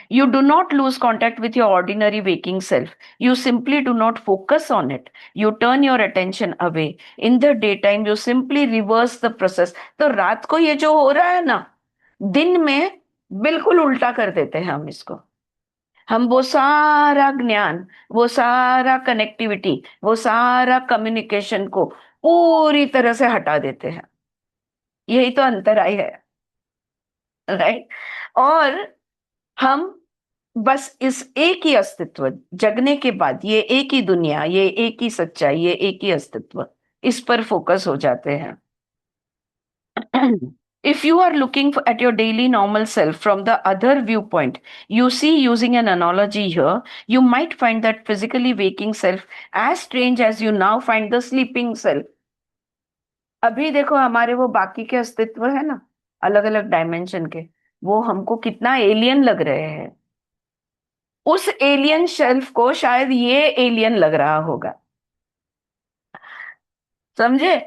Speaker 1: you do not lose contact with your ordinary waking self. You simply do not focus on it. You turn your attention away. In the daytime, you simply reverse the process. तो रात को ये जो हो रहा है ना, दिन में बिल्कुल उल्टा कर देते हैं हम इसको। हम वो सारा ज्ञान, वो सारा कनेक्टिविटी, वो सारा कम्युनिकेशन को पूरी तरह से हटा देते हैं। यही तो अंतराय है, राइट? और हम बस इस एक ही अस्तित्व, जगने के बाद ये एक ही दुनिया, ये एक ही सच्चाई, ये एक ही अस्तित्व, इस पर फोकस हो जाते हैं। If you are looking at your daily normal self from the other viewpoint, you see, using an analogy here, you might find that physically waking self as strange as you now find the sleeping self. अभी देखो हमारे वो बाकी के अस्तित्व है ना, अलग अलग डायमेंशन के, वो हमको कितना एलियन लग रहे हैं। उस एलियन शेल्फ को शायद ये एलियन लग रहा होगा, समझे?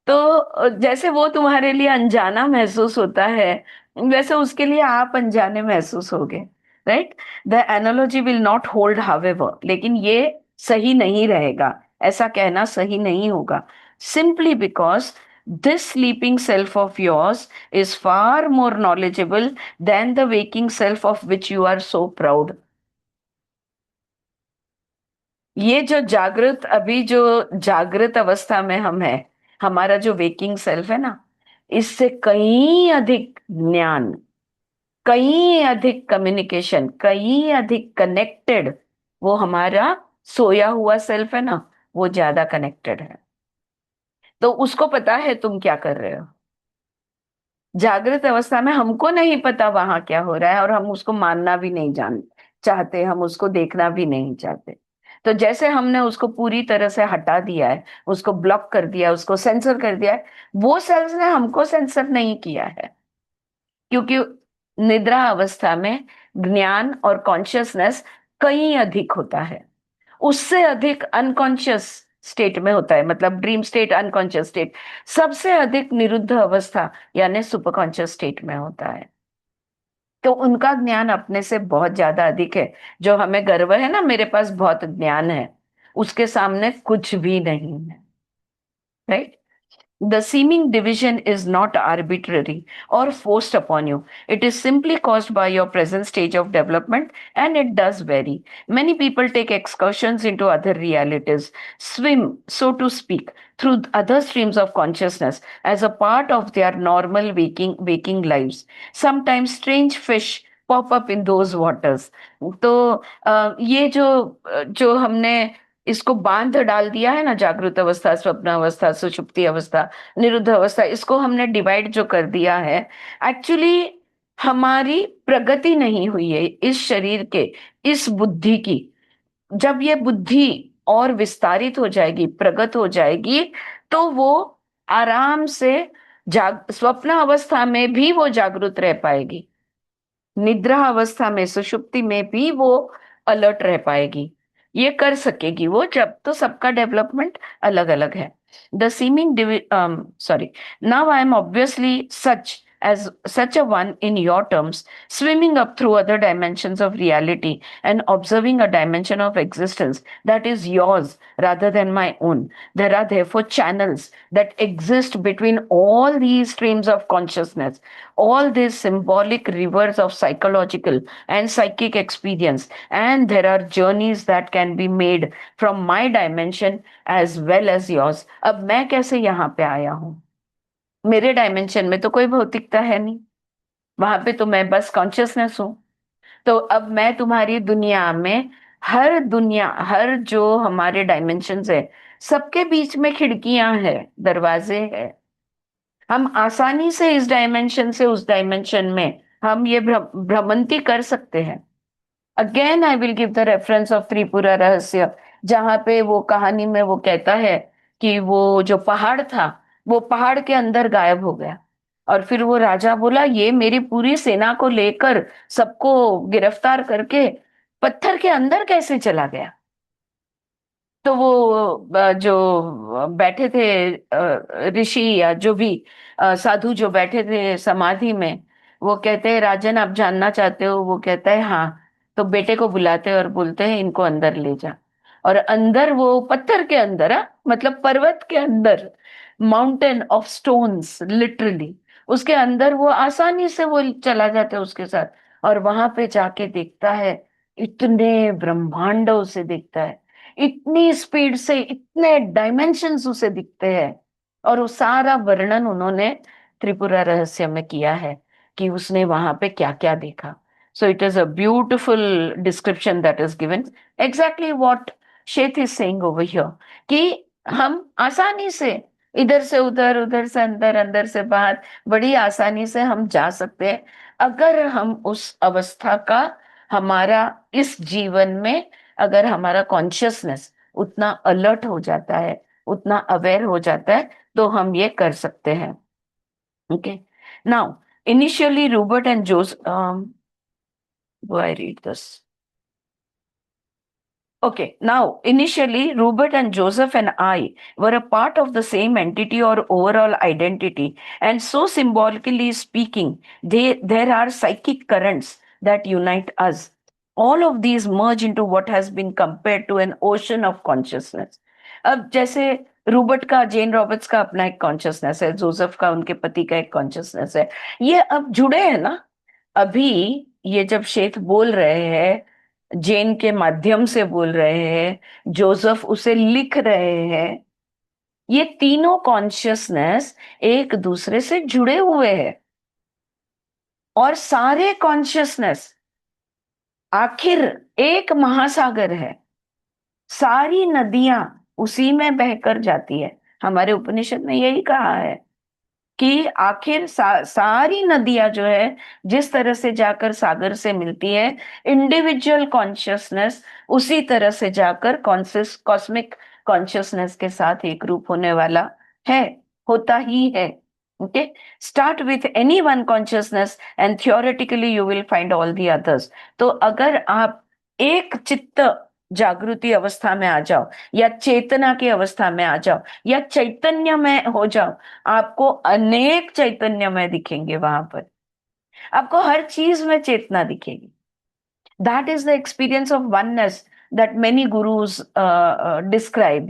Speaker 1: तो जैसे वो तुम्हारे लिए अनजाना महसूस होता है, वैसे उसके लिए आप अनजाने महसूस होगे, right? The analogy will not hold however, लेकिन ये सही नहीं रहेगा, ऐसा कहना सही नहीं होगा, simply because this sleeping self of yours is far more knowledgeable than the waking self of which you are so proud. ये जो जागृत, अभी जो जागृत अवस्था में हम है, हमारा जो वेकिंग सेल्फ है ना, इससे कहीं अधिक ज्ञान, कहीं अधिक कम्युनिकेशन, कहीं अधिक कनेक्टेड वो हमारा सोया हुआ सेल्फ है ना, वो ज्यादा कनेक्टेड है। तो उसको पता है तुम क्या कर रहे हो। जागृत अवस्था में हमको नहीं पता वहां क्या हो रहा है, और हम उसको मानना भी नहीं जान चाहते, हम उसको देखना भी नहीं चाहते। तो जैसे हमने उसको पूरी तरह से हटा दिया है, उसको ब्लॉक कर दिया, उसको सेंसर कर दिया है, वो सेल्स ने हमको सेंसर नहीं किया है। क्योंकि निद्रा अवस्था में ज्ञान और कॉन्शियसनेस कहीं अधिक होता है, उससे अधिक अनकॉन्शियस स्टेट में होता है, मतलब ड्रीम स्टेट, अनकॉन्शियस स्टेट, सबसे अधिक निरुद्ध अवस्था यानी सुपर कॉन्शियस स्टेट में होता है। तो उनका ज्ञान अपने से बहुत ज्यादा अधिक है। जो हमें गर्व है ना, मेरे पास बहुत ज्ञान है, उसके सामने कुछ भी नहीं है। Right. The seeming division is not arbitrary or forced upon you. It is simply caused by your present stage of development, and it does vary. Many people take excursions into other realities, swim, so to speak, through other streams of consciousness as a part of their normal waking lives. Sometimes strange fish pop up in those waters. तो ये जो हमने इसको बांध डाल दिया है ना, जागृत अवस्था, स्वप्न अवस्था, सुषुप्ति अवस्था, निरुद्ध अवस्था, इसको हमने डिवाइड जो कर दिया है, एक्चुअली हमारी प्रगति नहीं हुई है इस शरीर के, इस बुद्धि की। जब ये बुद्धि और विस्तारित हो जाएगी, प्रगत हो जाएगी, तो वो आराम से स्वप्न अवस्था में भी वो जागृत रह पाएगी, निद्रा अवस्था में, सुषुप्ति में भी वो अलर्ट रह पाएगी। ये कर सकेगी वो, जब तो सबका डेवलपमेंट अलग अलग है। The seeming sorry now I am obviously such a one in your terms, swimming up through other dimensions of reality and observing a dimension of existence that is yours rather than my own. There are therefore channels that exist between all these streams of consciousness, all these symbolic rivers of psychological and psychic experience, and there are journeys that can be made from my dimension as well as yours. अब मैं कैसे यहाँ पे आया हूँ? मेरे डायमेंशन में तो कोई भौतिकता है नहीं, वहां पे तो मैं बस कॉन्शियसनेस हूँ। तो अब मैं तुम्हारी दुनिया में, हर जो हमारे डायमेंशंस है, सबके बीच में खिड़कियां हैं, दरवाजे हैं। हम आसानी से इस डायमेंशन से उस डायमेंशन में हम ये भ्रमंती कर सकते हैं। Again I will give the reference of Tripura रहस्य, जहां पे वो कहानी में वो कहता है कि वो जो पहाड़ था, वो पहाड़ के अंदर गायब हो गया। और फिर वो राजा बोला, ये मेरी पूरी सेना को लेकर सबको गिरफ्तार करके पत्थर के अंदर कैसे चला गया? तो वो जो बैठे थे ऋषि या जो भी साधु जो बैठे थे समाधि में, वो कहते हैं, राजन आप जानना चाहते हो? वो कहता है हाँ। तो बेटे को बुलाते हैं और बोलते हैं, इनको अंदर ले जा। और अंदर, वो पत्थर के अंदर, मतलब पर्वत के अंदर, माउंटेन ऑफ स्टोन्स लिटरली, उसके अंदर वो आसानी से वो चला जाता है उसके साथ। और वहां पे जाके देखता है, इतने ब्रह्मांडों से देखता है, इतनी स्पीड से, इतने डायमेंशंस उसे दिखते हैं। और वो सारा वर्णन उन्होंने त्रिपुरा रहस्य में किया है कि उसने वहां पे क्या क्या देखा। So it is a beautiful description that is given, exactly what Seth is saying over here, कि हम आसानी से इधर से उधर, उधर से अंदर, अंदर से बाहर, बड़ी आसानी से हम जा सकते हैं, अगर हम उस अवस्था का, हमारा इस जीवन में, अगर हमारा कॉन्शियसनेस उतना अलर्ट हो जाता है, उतना अवेयर हो जाता है, तो हम ये कर सकते हैं। Okay, now initially Rupert and Jose I read this. Okay, now initially Robert and Joseph and I were a part of the same entity or overall identity, and so symbolically speaking, there are psychic currents that unite us. All of these merge into what has been compared to an ocean of consciousness. अब जैसे रूबर्ट का, जेन रॉबर्ट्स का अपना एक कॉन्शियसनेस है, जोसेफ का, उनके पति का एक कॉन्शियसनेस है, ये अब जुड़े हैं ना। अभी ये जब शेख बोल रहे हैं, जेन के माध्यम से बोल रहे हैं, जोसेफ उसे लिख रहे हैं, ये तीनों कॉन्शियसनेस एक दूसरे से जुड़े हुए हैं। और सारे कॉन्शियसनेस आखिर एक महासागर है। सारी नदियां उसी में बहकर जाती है। हमारे उपनिषद में यही कहा है कि आखिर सारी नदियां जो है जिस तरह से जाकर सागर से मिलती है, इंडिविजुअल कॉन्शियसनेस उसी तरह से जाकर कॉन्शियस कॉस्मिक कॉन्शियसनेस के साथ एक रूप होने वाला है, होता ही है। Okay, start with any one consciousness and theoretically you will find all the others. तो अगर आप एक चित्त जागृति अवस्था में आ जाओ, या चेतना की अवस्था में आ जाओ, या चैतन्य में हो जाओ, आपको अनेक चैतन्यमय दिखेंगे वहां पर। आपको हर चीज में चेतना दिखेगी। That is the experience of oneness that many gurus describe,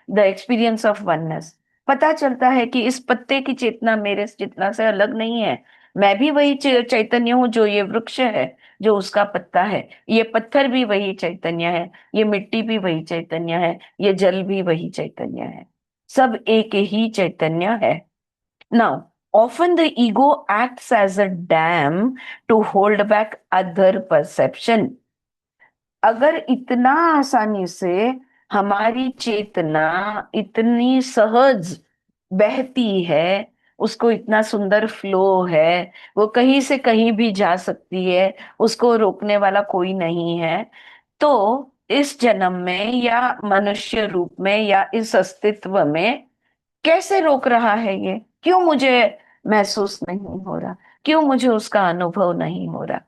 Speaker 1: the experience of oneness. पता चलता है कि इस पत्ते की चेतना मेरे चेतना से अलग नहीं है। मैं भी वही चैतन्य हूं जो ये वृक्ष है, जो उसका पत्ता है। ये पत्थर भी वही चैतन्य है, ये मिट्टी भी वही चैतन्य है, ये जल भी वही चैतन्य है। सब एक ही चैतन्य है। Now, often the ego acts as a dam to hold back other perception। अगर इतना आसानी से हमारी चेतना इतनी सहज बहती है, उसको इतना सुंदर फ्लो है, वो कहीं से कहीं भी जा सकती है, उसको रोकने वाला कोई नहीं है, तो इस जन्म में या मनुष्य रूप में या इस अस्तित्व में कैसे रोक रहा है ये? क्यों मुझे महसूस नहीं हो रहा? क्यों मुझे उसका अनुभव नहीं हो रहा?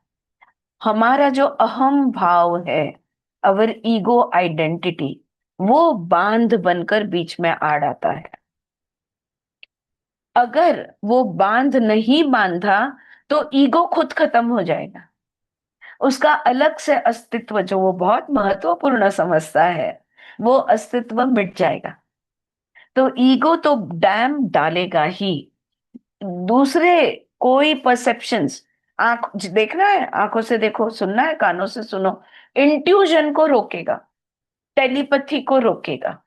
Speaker 1: हमारा जो अहम भाव है, अवर ईगो आइडेंटिटी, वो बांध बनकर बीच में आड़ आता है। अगर वो बांध नहीं बांधा तो ईगो खुद खत्म हो जाएगा। उसका अलग से अस्तित्व जो वो बहुत महत्वपूर्ण समझता है, वो अस्तित्व मिट जाएगा। तो ईगो तो डैम डालेगा ही। दूसरे कोई परसेप्शंस, आंख देखना है आंखों से देखो, सुनना है कानों से सुनो, इंट्यूजन को रोकेगा, टेलीपैथी को रोकेगा,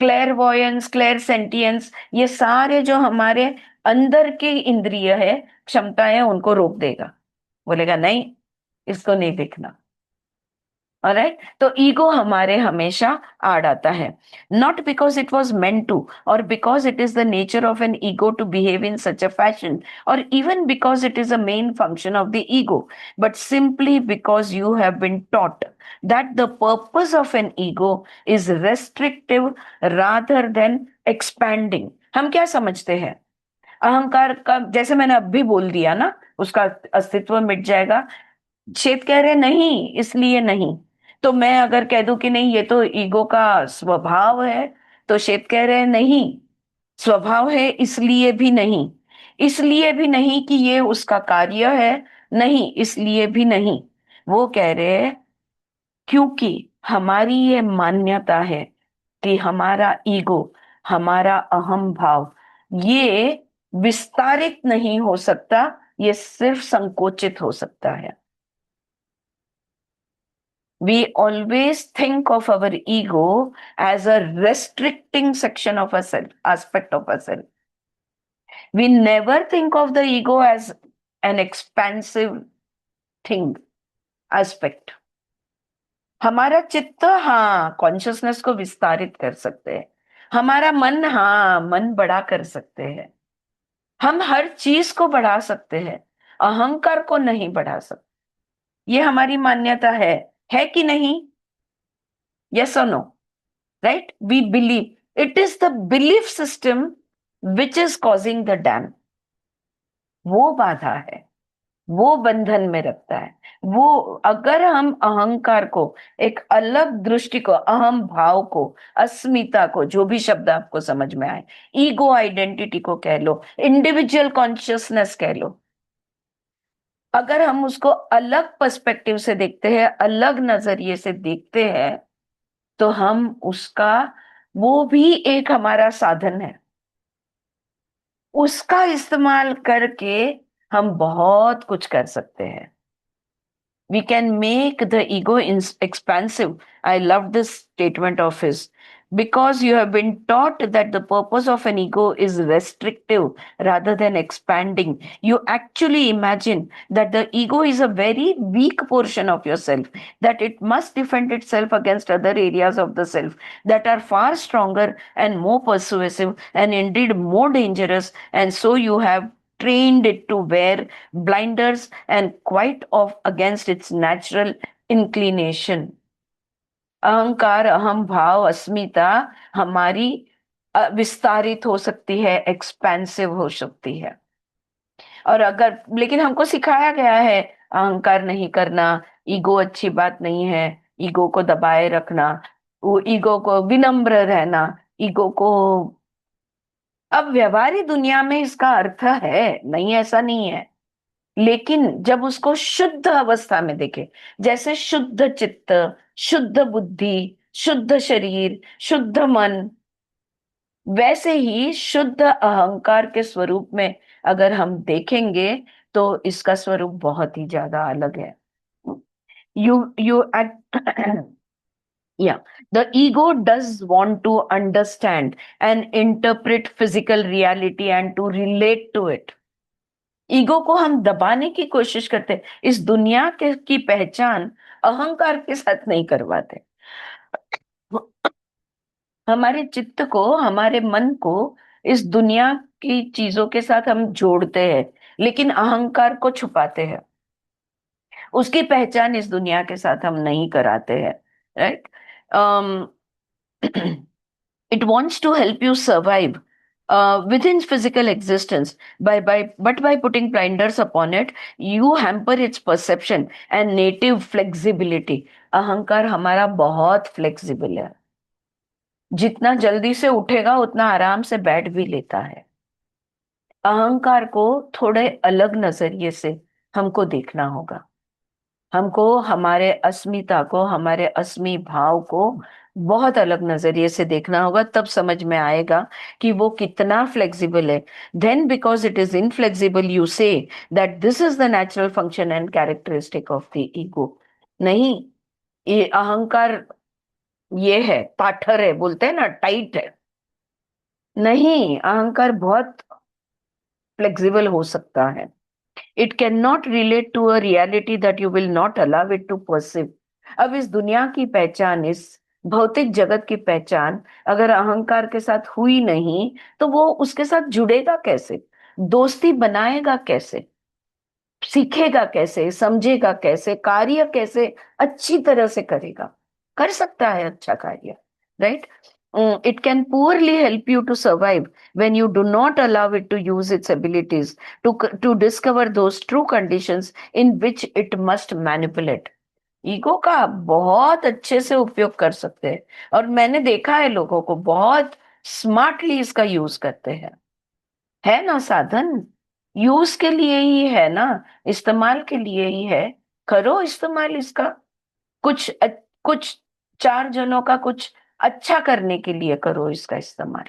Speaker 1: क्लेरवॉयंस, क्लेर सेंटियंस, ये सारे जो हमारे अंदर के इंद्रिय है, क्षमताएं, उनको रोक देगा। बोलेगा नहीं, इसको नहीं देखना। ऑलराइट, तो ईगो हमारे हमेशा आड़ आता है। Not because it was meant to, or because it is the nature of an ego to behave in such a fashion, or even because it is a main function of the ego, but simply because you have been taught that the purpose of an ego is restrictive rather than expanding। हम क्या समझते हैं? अहंकार का, जैसे मैंने अभी बोल दिया ना, उसका अस्तित्व मिट जाएगा। श्वेत कह रहे नहीं, इसलिए नहीं। तो मैं अगर कह दूं कि नहीं, ये तो ईगो का स्वभाव है, तो श्वेत कह रहे नहीं, स्वभाव है इसलिए भी नहीं, इसलिए भी नहीं कि ये उसका कार्य है, नहीं, इसलिए भी नहीं। वो कह रहे हैं क्योंकि हमारी ये मान्यता है कि हमारा ईगो, हमारा अहम भाव, ये विस्तारित नहीं हो सकता, ये सिर्फ संकोचित हो सकता है। We always think of our ego as a restricting section of a self, aspect of a self. We never think of the ego as an expansive thing, aspect। हमारा चित्त, हाँ, कॉन्शियसनेस को विस्तारित कर सकते हैं। हमारा मन, हाँ, मन बड़ा कर सकते हैं। हम हर चीज को बढ़ा सकते हैं, अहंकार को नहीं बढ़ा सकते। ये हमारी मान्यता है कि नहीं? यस और no? Right, we believe. It is the belief system which is causing the dam. वो बाधा है, वो बंधन में रखता है। वो, अगर हम अहंकार को, एक अलग दृष्टि को, अहम भाव को, अस्मिता को, जो भी शब्द आपको समझ में आए, ईगो आइडेंटिटी को कह लो, इंडिविजुअल कॉन्शियसनेस कह लो, अगर हम उसको अलग पर्सपेक्टिव से देखते हैं, अलग नजरिए से देखते हैं, तो हम उसका, वो भी एक हमारा साधन है। उसका इस्तेमाल करके हम बहुत कुछ कर सकते हैं। We can make the ego expansive. I love this statement of his. because you have been taught that the purpose of an ego is restrictive rather than expanding. You actually imagine that the ego is a very weak portion of yourself, that it must defend itself against other areas of the self that are far stronger and more persuasive and indeed more dangerous. And so you have trained it to wear blinders and quite off against its natural inclination. अहंकार, अहम भाव, अस्मिता हमारी विस्तारित हो सकती है, एक्सपेंसिव हो सकती है। और अगर, लेकिन हमको सिखाया गया है अहंकार नहीं करना, ईगो अच्छी बात नहीं है, ईगो को दबाए रखना, वो ईगो को विनम्र रहना, ईगो को। अब व्यवहारिक दुनिया में इसका अर्थ है, नहीं ऐसा नहीं है, लेकिन जब उसको शुद्ध अवस्था में देखे, जैसे शुद्ध चित्त, शुद्ध बुद्धि, शुद्ध शरीर, शुद्ध मन, वैसे ही शुद्ध अहंकार के स्वरूप में अगर हम देखेंगे तो इसका स्वरूप बहुत ही ज्यादा अलग है। You yeah, the ego does want to understand and interpret physical reality and to relate to it. Ego को हम दबाने की कोशिश करते हैं, इस दुनिया के की पहचान अहंकार के साथ नहीं करवाते। हमारे चित्त को, हमारे मन को इस दुनिया की चीजों के साथ हम जोड़ते हैं, लेकिन अहंकार को छुपाते हैं, उसकी पहचान इस दुनिया के साथ हम नहीं कराते हैं, right. It wants to help you survive within physical existence, but by putting blinders upon it, you hamper its perception and native flexibility. अहंकार हमारा बहुत फ्लेक्सिबल है, जितना जल्दी से उठेगा उतना आराम से बैठ भी लेता है। अहंकार को थोड़े अलग नजरिए से हमको देखना होगा, हमको हमारे अस्मिता को, हमारे अस्मि भाव को बहुत अलग नजरिए से देखना होगा, तब समझ में आएगा कि वो कितना फ्लेक्सिबल है। Then because it is inflexible you say that this is the natural function and characteristic of the ego. नहीं, ये अहंकार ये है, पाथर है, बोलते हैं ना, टाइट है। नहीं, अहंकार बहुत फ्लेक्सिबल हो सकता है। It cannot relate to a reality that you will not allow it to perceive. अब इस दुनिया की पहचान, इस भौतिक जगत की पहचान अगर अहंकार के साथ हुई नहीं तो वो उसके साथ जुड़ेगा कैसे, दोस्ती बनाएगा कैसे, सीखेगा कैसे, समझेगा कैसे, कार्य कैसे अच्छी तरह से करेगा, कर सकता है अच्छा कार्य, right. It can poorly help you to survive when you do not allow it to use its abilities to discover those true conditions in which it must manipulate. Ego का बहुत अच्छे से उपयोग कर सकते हैं, और मैंने देखा है लोगों को बहुत स्मार्टली इसका यूज करते हैं। है ना साधन, यूज के लिए ही है ना, इस्तेमाल के लिए ही है, करो इस्तेमाल इसका, कुछ कुछ चार जनों का कुछ अच्छा करने के लिए करो इसका इस्तेमाल,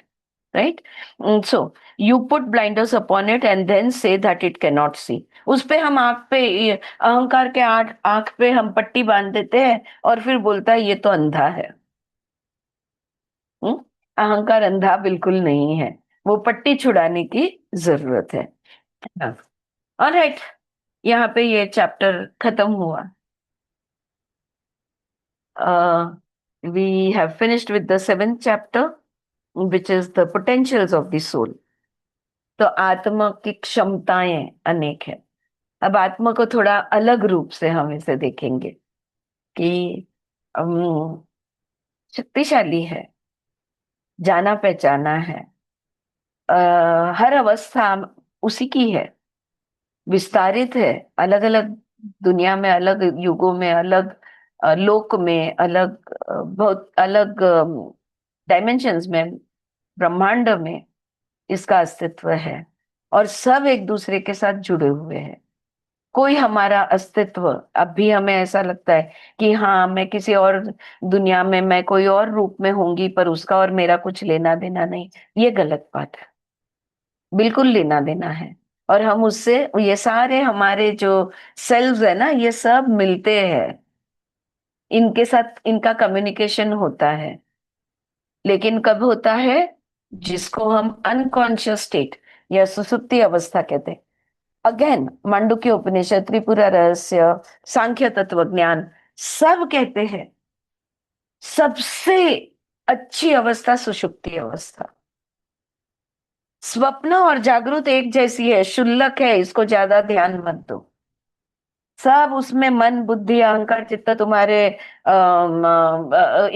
Speaker 1: right. So you put blinders upon it and then say that it can not see. उस पे हम आंख पे, अहंकार के आंख पे हम पट्टी बांध देते हैं और फिर बोलता है ये तो अंधा है। अहंकार अंधा बिल्कुल नहीं है, वो पट्टी छुड़ाने की जरूरत है। ऑलराइट, यहाँ पे ये चैप्टर खत्म हुआ। We have finished with the 7th chapter, which is the potentials of the soul. तो आत्मा की क्षमताएं अनेक है। अब आत्मा को थोड़ा अलग रूप से हम इसे देखेंगे कि शक्तिशाली है, जाना पहचाना है, हर अवस्था उसी की है, विस्तारित है, अलग अलग दुनिया में, अलग युगों में, अलग लोक में, अलग बहुत अलग डायमेंशंस में, ब्रह्मांड में इसका अस्तित्व है, और सब एक दूसरे के साथ जुड़े हुए हैं। कोई हमारा अस्तित्व, अब भी हमें ऐसा लगता है कि हाँ मैं किसी और दुनिया में, मैं कोई और रूप में होंगी, पर उसका और मेरा कुछ लेना देना नहीं, ये गलत बात है। बिल्कुल लेना देना है, और हम उससे, ये सारे हमारे जो सेल्स है ना, ये सब मिलते हैं, इनके साथ इनका कम्युनिकेशन होता है, लेकिन कब होता है, जिसको हम अनकॉन्शियस स्टेट या सुसुप्ति अवस्था कहते हैं। अगेन मांडुक्य उपनिषद, त्रिपुरा रहस्य, सांख्य तत्व ज्ञान सब कहते हैं सबसे अच्छी अवस्था सुषुप्ति अवस्था। स्वप्न और जागृत एक जैसी है, शुल्लक है, इसको ज्यादा ध्यान मत दो। सब उसमें मन बुद्धि अहंकार चित्त तुम्हारे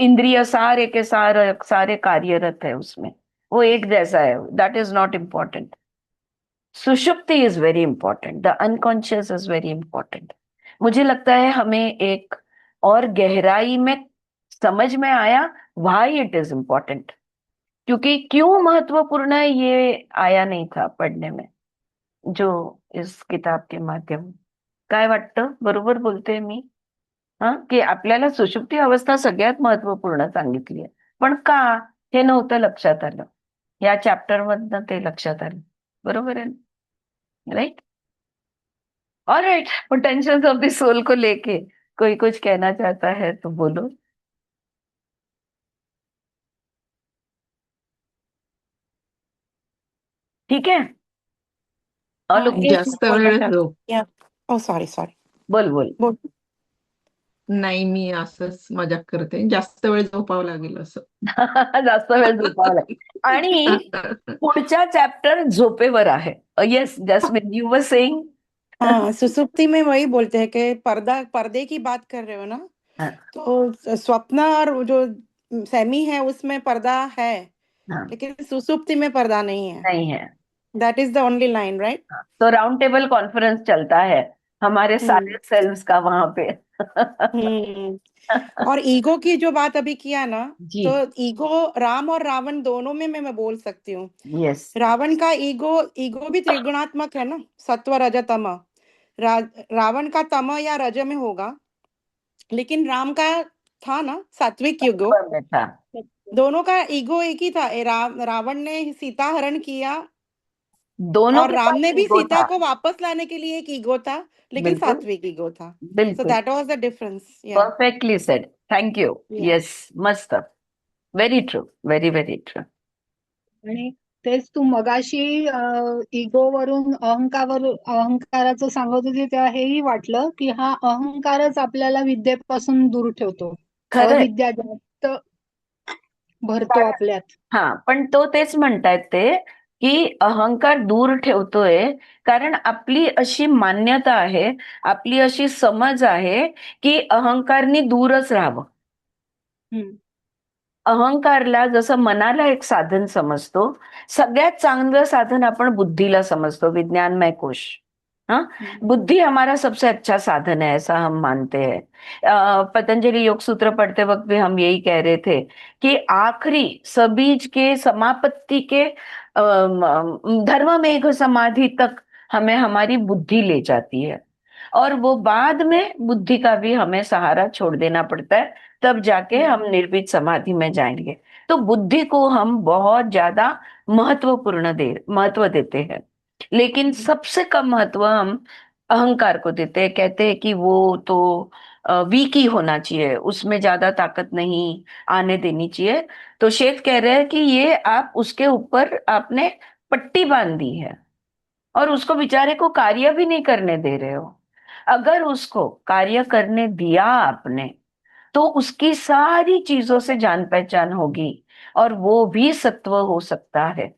Speaker 1: इंद्रिय सारे के सारे सारे कार्यरत है उसमें, वो एक जैसा है। That is not important. Sushupti is very important, the unconscious is very important. मुझे लगता है हमें एक और गहराई में समझ में आया व्हाई इट इज इम्पॉर्टेंट, क्योंकि क्यों महत्वपूर्ण है ये आया नहीं था पढ़ने में, जो इस किताब के माध्यम। काय वाटतं, बरोबर बोलते मी? हा, की आपल्याला सुषुप्ती अवस्था सगळ्यात महत्वपूर्ण सांगितली आहे, पण का हे नव्हतं लक्षात आलं, या चॅप्टर मधनं ते लक्षात आलं। बरोबर आहे, right? Alright, potentials of the soul को लेके कोई कुछ कहना चाहता है तो बोलो। ठीक है, और लोग
Speaker 3: एक
Speaker 2: जास्त
Speaker 3: मिनिट बोलना
Speaker 2: वेळ
Speaker 3: चाहती या ओ सॉरी सॉरी
Speaker 1: बोल बोल।
Speaker 3: बोल
Speaker 2: नाही, मी असंच मजाक करते, जास्त वेळ झोपावं लागेल असं.
Speaker 1: जास्त वेळ झोपावं लागेल, आणि पुढचा चॅप्टर झोपेवर आहे। Yes Jasmine, you were saying.
Speaker 3: हाँ सुसुप्ति में वही बोलते हैं कि पर्दे की बात कर रहे हो ना,
Speaker 1: हाँ
Speaker 3: तो स्वप्न और वो जो सेमी है उसमें पर्दा है,
Speaker 1: हाँ,
Speaker 3: लेकिन सुसुप्ति में पर्दा नहीं है।
Speaker 1: नहीं है।
Speaker 3: That is the only line, right?
Speaker 1: तो राउंड टेबल कॉन्फ्रेंस चलता है हमारे सारे
Speaker 3: हम्म
Speaker 1: सेल्स का वहां पे।
Speaker 3: हम्म और ईगो की जो बात अभी किया ना,
Speaker 1: जी।
Speaker 3: तो ईगो राम और रावण दोनों में मैं बोल सकती हूँ।
Speaker 1: यस।
Speaker 3: रावण का ईगो ईगो भी त्रिगुणात्मक है ना, सत्व रज तम। रावण का तम या रज में होगा, लेकिन राम का था ना सात्विक ईगो।
Speaker 1: में था।
Speaker 3: दोनों का ईगो एक ही था। रावण ने सीता हरण किया,
Speaker 1: दोनों
Speaker 3: और
Speaker 1: के
Speaker 3: राम
Speaker 1: पास
Speaker 3: ने भी
Speaker 1: ईगो
Speaker 3: सीता
Speaker 1: था।
Speaker 3: को वापस लाने के लिए एक ईगो था, लेकिन
Speaker 1: बिल्कुल
Speaker 3: सात्विक ईगो था। सो
Speaker 1: बिल्कुल,
Speaker 3: दैट वाज द डिफरेंस, या
Speaker 1: परफेक्टली सेड, थैंक यू।
Speaker 3: या
Speaker 1: यस, मस्त, very true, very very true.
Speaker 4: आणि तेच तू मगाशी इगो वरून अहंकाराचं सांगत होती, तेव्हा हेही वाटलं की हा अहंकारच आपल्याला विद्येपासून दूर ठेवतो.
Speaker 1: खरंय।
Speaker 4: अविद्या जास्त भरतो आपल्यात.
Speaker 1: हा, पण तो तेच म्हणतायत ते, की अहंकार दूर ठेवतोय कारण आपली अशी मान्यता आहे, आपली अशी समज आहे की अहंकारनी दूरच राहावं।
Speaker 4: हम्म.
Speaker 1: अहंकारला जसं मनाला एक साधन समजतो, सगळ्यात चांगलं साधन आपण बुद्धिला समजतो, विज्ञानमय कोश। हाँ,
Speaker 4: हम्म.
Speaker 1: बुद्धि हमारा सबसे अच्छा साधन है, ऐसा हम मानते हैं। पतंजलि योग सूत्र पढ़ते वक्त भी हम यही कह रहे थे कि आखिरी सबीज के समापत्ति के धर्म मेघ समाधि तक हमें हमारी बुद्धि ले जाती है, और वो बाद में बुद्धि का भी हमें सहारा छोड़ देना पड़ता है, तब जाके हम निर्भीक समाधि में जाएंगे। तो बुद्धि को हम बहुत ज्यादा महत्व देते हैं, लेकिन सबसे कम महत्व हम अहंकार को देते हैं। कहते हैं कि वो तो वीक ही होना चाहिए, उसमें ज्यादा ताकत नहीं आने देनी चाहिए। तो शेख कह रहे हैं कि ये आप उसके ऊपर आपने पट्टी बांध दी है, और उसको बेचारे को कार्य भी नहीं करने दे रहे हो। अगर उसको कार्य करने दिया आपने, तो उसकी सारी चीजों से जान पहचान होगी, और वो भी सत्व हो सकता है।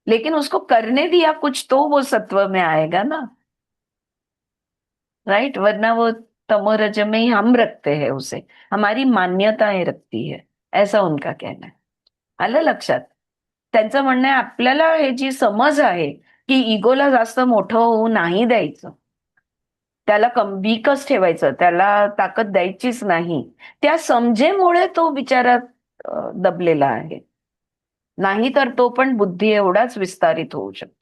Speaker 1: लेकिन उसको करने दिया कुछ तो वो सत्व में आएगा ना, राइट? वरना वो तमोरज में ही हम रखते हैं उसे, हमारी मान्यताएं रखती है, ऐसा उनका कहना है। आलं लक्षात? त्यांचं म्हणणं आहे आपल्याला हे जी समज आहे की इगोला जास्त मोठं होऊ नाही द्यायचं, त्याला वीकच ठेवायचं, त्याला ताकद द्यायचीच नाही, त्या समजेमुळे तो बिचारा दबलेला आहे। नाही तर तो पण बुद्धी एवढाच विस्तारित होऊ शकतो।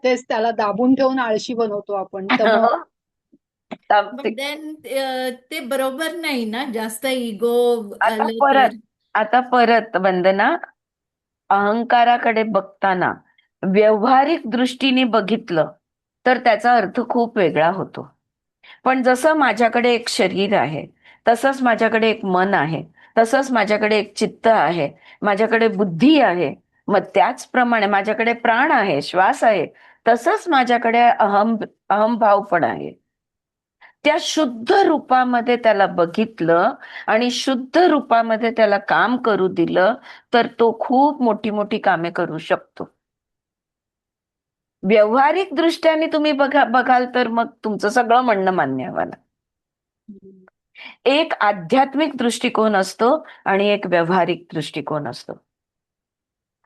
Speaker 4: त्याला दाबून ठेवून आळशी बनवतो आपण.
Speaker 5: पण देन ते बरोबर नाही ना, जास्त इगो
Speaker 1: आता
Speaker 5: आलं
Speaker 1: परत
Speaker 5: तर.
Speaker 1: आता परत वंदना, अहंकाराकडे बघताना व्यवहारिक दृष्टीने बघितलं तर त्याचा अर्थ खूप वेगळा होतो। पण जसं माझ्याकडे एक शरीर आहे, तसंच माझ्याकडे एक मन आहे, तसंच माझ्याकडे एक चित्त आहे, माझ्याकडे बुद्धी आहे. मग त्याचप्रमाणे माझ्याकडे प्राण आहे, श्वास आहे, तसंच माझ्याकडे अहमभाव पण आहे. त्या शुद्ध रूपामध्ये त्याला बघितलं आणि शुद्ध रूपामध्ये त्याला काम करू दिलं, तर तो खूप मोठी मोठी कामे करू शकतो. व्यावहारिक दृष्ट्याने तुम्ही बघाल तर मग तुमचं सगळं म्हणणं मान्य आहे मला. एक आध्यात्मिक दृष्टिकोन असतो आणि एक व्यावहारिक दृष्टिकोन असतो.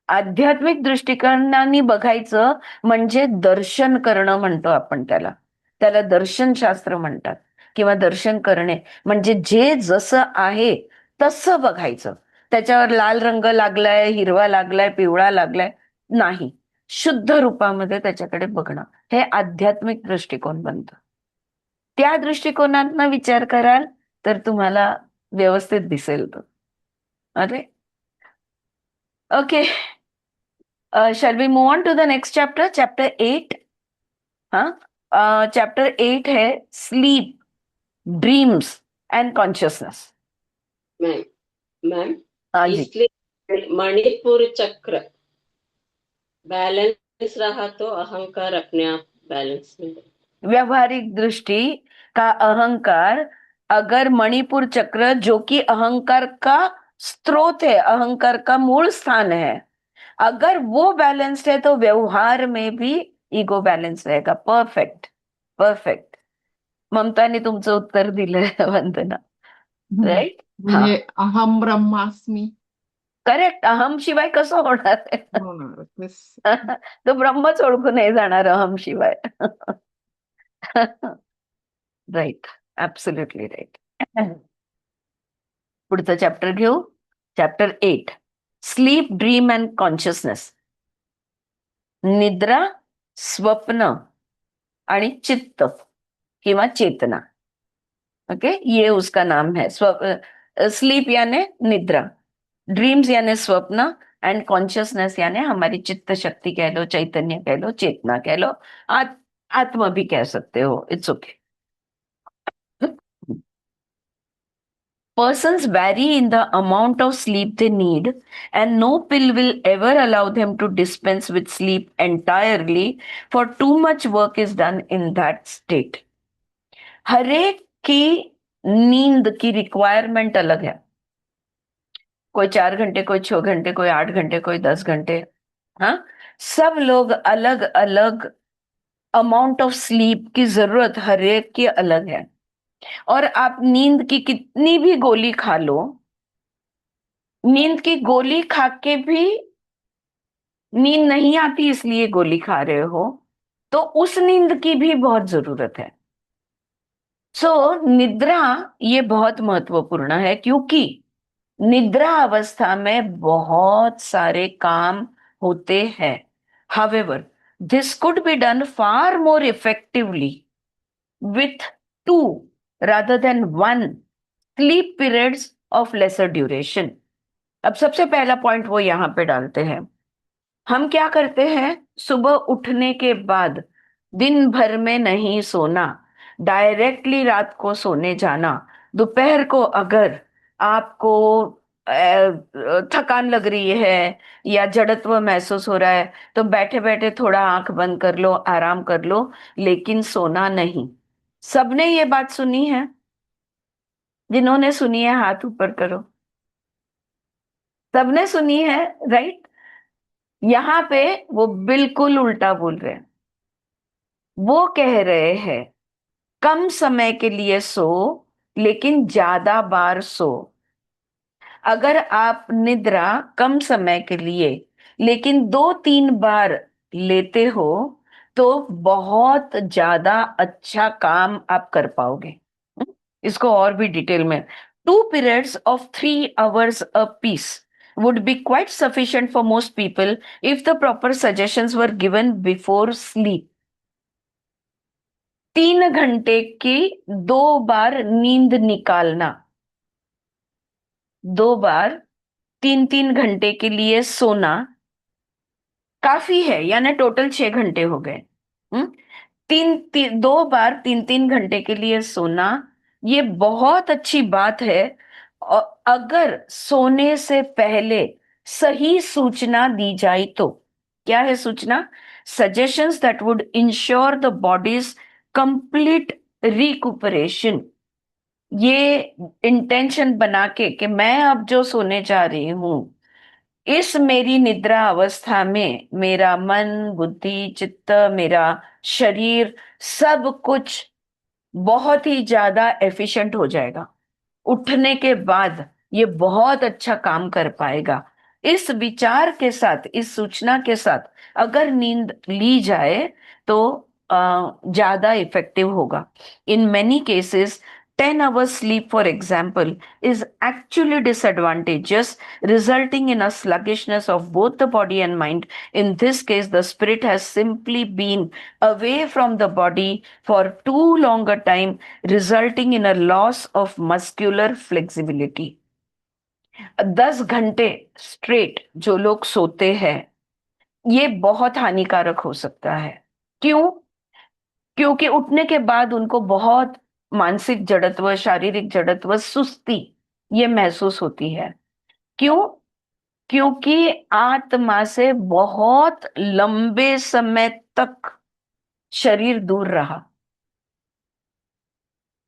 Speaker 1: आध्यात्मिक दृष्टिकोनाने बघायचं म्हणजे दर्शन करणं म्हणतो आपण त्याला. त्याला दर्शनशास्त्र म्हणतात किंवा दर्शन करणे म्हणजे जे जसं आहे तसं बघायचं. त्याच्यावर लाल रंग लागलाय, हिरवा लागलाय, पिवळा लागलाय नाही, शुद्ध रूपामध्ये त्याच्याकडे बघणं हे आध्यात्मिक दृष्टिकोन बनतं. त्या दृष्टिकोनातनं विचार कराल तर तुम्हाला व्यवस्थित दिसेल तो. अरे okay, shall we move on to the next chapter, chapter 8? हाँ, chapter 8 है sleep, dreams and consciousness.
Speaker 6: Ma'am ma'am
Speaker 1: हाँ जी.
Speaker 6: इसलिए मणिपुर चक्र बैलेंस रहा तो अहंकार अपने आप बैलेंस में रहे।
Speaker 1: व्यवहारिक दृष्टि का अहंकार, अगर मणिपुर चक्र जो कि अहंकार का स्रोत है, अहंकार का मूल स्थान है, अगर वो बैलेंस्ड है तो व्यवहार में भी ईगो बैलेंस रहेगा. Perfect perfect. ममताने तुमचं उत्तर दिलंय वंदना. राईट.
Speaker 2: म्हणजे अहम ब्रह्मास्मी
Speaker 1: करेक्ट. अहम शिवाय कसं होणार आहे?
Speaker 2: होणार तेच.
Speaker 1: तो ब्रह्मच ओळखू नाही जाणार अहम शिवाय. Right, absolutely right. पुढचं चॅप्टर घेऊ. Chapter 8, sleep, dream and consciousness. निद्रा, स्वप्न आणि चित्त किंवा चेतना. ओके, ये उसका नाम है. स्लीप यानी निद्रा, ड्रीम्स यानी स्वप्न, एंड कॉन्शियसनेस यानी हमारी चित्त शक्ति कह लो, चैतन्य कह लो, चेतना कह लो, आत्मा भी कह सकते हो. It's okay. Persons vary in the amount of sleep they need, and no pill will ever allow them to dispense with sleep entirely, for too much work is done in that state. हर एक की नींद की रिक्वायरमेंट अलग है. कोई 4 घंटे, कोई 6 घंटे, कोई 8 घंटे, कोई 10 घंटे. हाँ, सब लोग अलग अलग अमाउंट ऑफ स्लीप की जरूरत हर एक की अलग है. और आप नींद की कितनी भी गोली खा लो, नींद की गोली खा के भी नींद नहीं आती इसलिए गोली खा रहे हो, तो उस नींद की भी बहुत जरूरत है. निद्रा ये बहुत महत्वपूर्ण है, क्योंकि निद्रा अवस्था में बहुत सारे काम होते हैं. However, this could be done far more effectively with 2 rather than 1 sleep periods of lesser duration. अब सबसे पहला पॉइंट वो यहां पे डालते हैं. हम क्या करते हैं, सुबह उठने के बाद दिन भर में नहीं सोना, डायरेक्टली रात को सोने जाना. दोपहर को अगर आपको थकान लग रही है या जड़त्व महसूस हो रहा है तो बैठे बैठे थोड़ा आंख बंद कर लो, आराम कर लो, लेकिन सोना नहीं. सबने ये बात सुनी है? जिन्होंने सुनी है हाथ ऊपर करो. सबने सुनी है, राइट? यहां पे वो बिल्कुल उल्टा बोल रहे हैं. वो कह रहे हैं कम समय के लिए सो, लेकिन ज्यादा बार सो. अगर आप निद्रा कम समय के लिए लेकिन 2-3 बार लेते हो तो बहुत ज्यादा अच्छा काम आप कर पाओगे. इसको और भी डिटेल में. 2 periods of 3 hours a piece would be quite sufficient for most people if the proper suggestions were given before sleep. 3 घंटे की 2 बार नींद निकालना, 2 बार 3-3 घंटे के लिए सोना काफी है, यानी टोटल 6 घंटे हो गए. 2 बार 3-3 घंटे के लिए सोना ये बहुत अच्छी बात है। और अगर सोने से पहले सही सूचना दी जाए तो क्या है सूचना? Suggestions that would ensure the body's complete recuperation. ये इंटेंशन बना के कि मैं अब जो सोने जा रही हूं, इस मेरी निद्रा अवस्था में मेरा मन, बुद्धि, चित्त, मेरा शरीर, सब कुछ बहुत ही ज्यादा एफिशिएंट हो जाएगा। उठने के बाद ये बहुत अच्छा काम कर पाएगा। इस विचार के साथ, इस सूचना के साथ अगर नींद ली जाए तो ज्यादा इफेक्टिव होगा। In many cases 10 hours sleep, for example, is actually disadvantageous, resulting in a sluggishness of both the body and mind. In this case, the spirit has simply been away from the body for too long a time, resulting in a loss of muscular flexibility. 10 घंटे स्ट्रेट जो लोग सोते हैं, ये बहुत हानिकारक हो सकता है। क्यों? क्योंकि उठने के बाद उनको बहुत मानसिक जड़त्व, शारीरिक जड़त्व, सुस्ती ये महसूस होती है। क्यों? क्योंकि आत्मा से बहुत लंबे समय तक शरीर दूर रहा,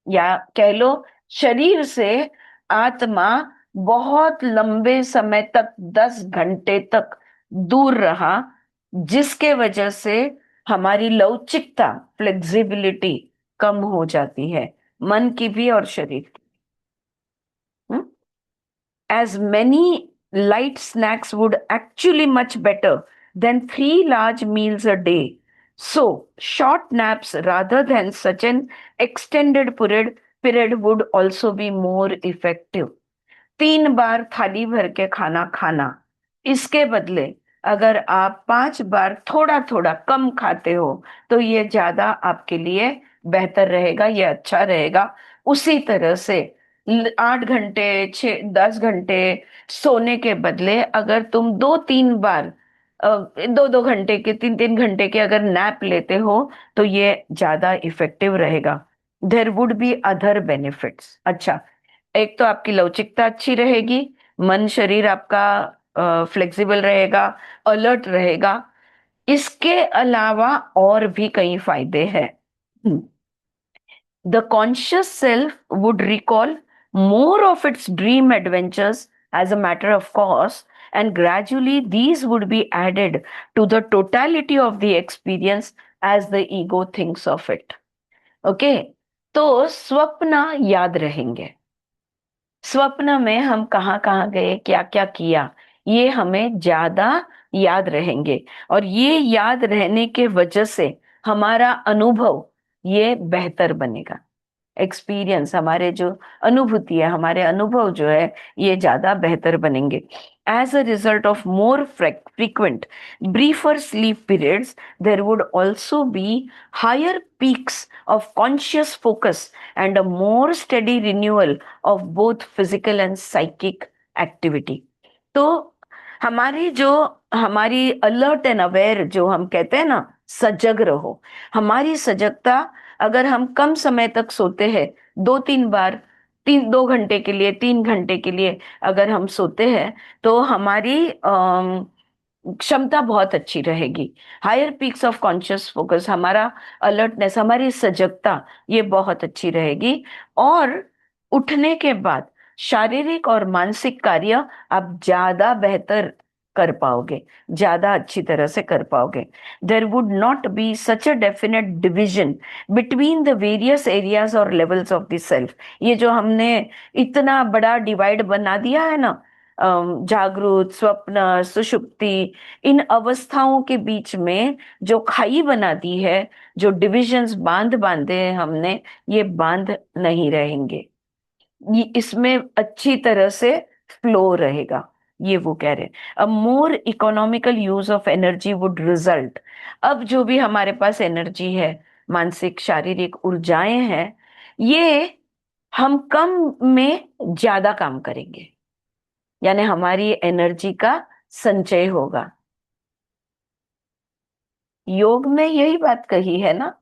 Speaker 1: या कह लो शरीर से आत्मा बहुत लंबे समय तक, 10 घंटे तक दूर रहा, जिसके वजह से हमारी लवचिकता, फ्लेक्सिबिलिटी कम हो जाती है, मन की भी और शरीर की। As many light snacks would actually much better than 3 large meals a day. So, short naps rather than such an extended period would also be more effective. 3 बार थाली भर के खाना खाना, इसके बदले अगर आप 5 बार थोड़ा थोड़ा कम खाते हो तो ये ज्यादा आपके लिए बेहतर रहेगा, ये अच्छा रहेगा। उसी तरह से 8 घंटे, 10 घंटे सोने के बदले अगर तुम 2-3 बार 2-2 घंटे के, 3-3 घंटे के अगर नैप लेते हो तो ये ज्यादा इफेक्टिव रहेगा। There would be other benefits. अच्छा, एक तो आपकी लवचिकता अच्छी रहेगी, मन शरीर आपका फ्लेक्सिबल रहेगा, अलर्ट रहेगा। इसके अलावा और भी कई फायदे हैं। The conscious self would recall more of its dream adventures as a matter of course, and gradually these would be added to the totality of the experience as the ego thinks of it. Okay? तो स्वप्न याद रहेंगे। स्वप्न में हम कहाँ कहाँ गए, क्या क्या किया, ये हमें ज्यादा याद रहेंगे। और ये याद रहने के वजह से हमारा अनुभव ये बेहतर बनेगा। एक्सपीरियंस, हमारे जो अनुभूति है, हमारे अनुभव जो है, ये ज्यादा बेहतर बनेंगे। As a result of more frequent briefer sleep periods, there would also be higher peaks of conscious focus and a more steady renewal of both physical and psychic activity. तो हमारी अलर्ट एंड अवेयर जो हम कहते हैं ना, सजग रहो, हमारी सजगता, अगर हम कम समय तक सोते हैं, 2-3 बार, 2 घंटे के लिए, 3 घंटे के लिए अगर हम सोते हैं, तो हमारी क्षमता बहुत अच्छी रहेगी। Higher peaks of conscious focus, हमारा अलर्टनेस, हमारी सजगता ये बहुत अच्छी रहेगी। और उठने के बाद शारीरिक और मानसिक कार्य आप ज्यादा बेहतर कर पाओगे, ज्यादा अच्छी तरह से कर पाओगे। There would not be such a definite division between the various areas और लेवल्स ऑफ द सेल्फ। ये जो हमने इतना बड़ा डिवाइड बना दिया है ना, जागृत, स्वप्न, सुषुप्ति, इन अवस्थाओं के बीच में जो खाई बना दी है, जो डिविजन्स बांध बांधे हैं हमने, ये बांध नहीं रहेंगे, ये इसमें अच्छी तरह से फ्लो रहेगा। ये वो कह रहे हैं। A more economical use of energy would result. अब जो भी हमारे पास एनर्जी है, मानसिक शारीरिक ऊर्जाएं हैं, ये हम कम में ज्यादा काम करेंगे, यानी हमारी एनर्जी का संचय होगा। योग में यही बात कही है ना।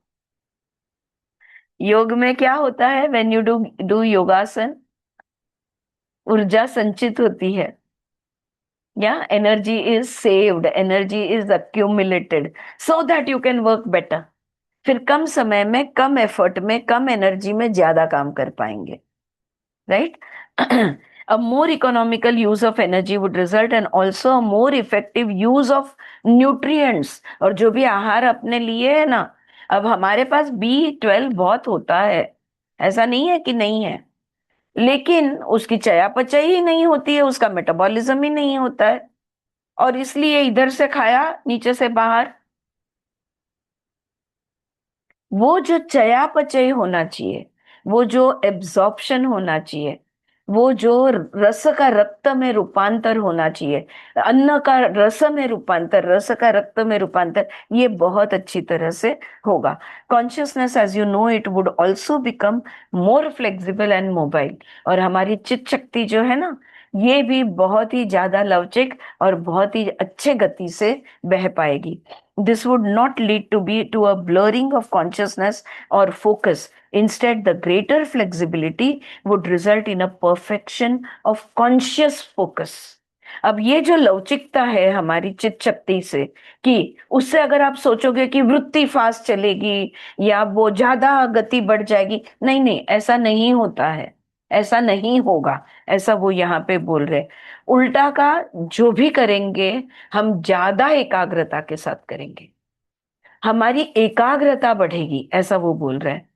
Speaker 1: योग में क्या होता है? व्हेन यू डू योगासन, ऊर्जा संचित होती है, या energy is saved, energy is accumulated so that you can work better. फिर कम समय में, कम एफर्ट में, कम एनर्जी में ज्यादा काम कर पाएंगे, right? A more economical use of energy would result and also a more effective use of nutrients। और जो भी आहार अपने लिए है ना, अब हमारे पास B12 बहुत होता है, ऐसा नहीं है कि नहीं है, लेकिन उसकी चयापचय ही नहीं होती है, उसका मेटाबॉलिज्म ही नहीं होता है, और इसलिए इधर से खाया, नीचे से बाहर। वो जो चयापचय होना चाहिए, वो जो एब्जॉर्प्शन होना चाहिए, वो जो रस का रक्त में रूपांतर होना चाहिए, अन्न का रस में रूपांतर, रस का रक्त में रूपांतर, ये बहुत अच्छी तरह से होगा। Consciousness, as you know, it would also become more flexible and mobile. और हमारी चित्त शक्ति जो है ना, ये भी बहुत ही ज्यादा लवचिक और बहुत ही अच्छे गति से बह पाएगी। This would not lead to a blurring of consciousness or focus. Instead, the greater flexibility would result in a perfection of conscious focus। अब ये जो लवचिकता है हमारी चित्त शक्ति से, कि उससे अगर आप सोचोगे कि वृत्ति फास्ट चलेगी या वो ज्यादा गति बढ़ जाएगी, नहीं नहीं, ऐसा नहीं होता है, ऐसा नहीं होगा, ऐसा वो यहाँ पे बोल रहे। उल्टा का जो भी करेंगे, हम ज्यादा एकाग्रता के साथ करेंगे, हमारी एकाग्रता बढ़ेगी, ऐसा वो बोल रहे हैं।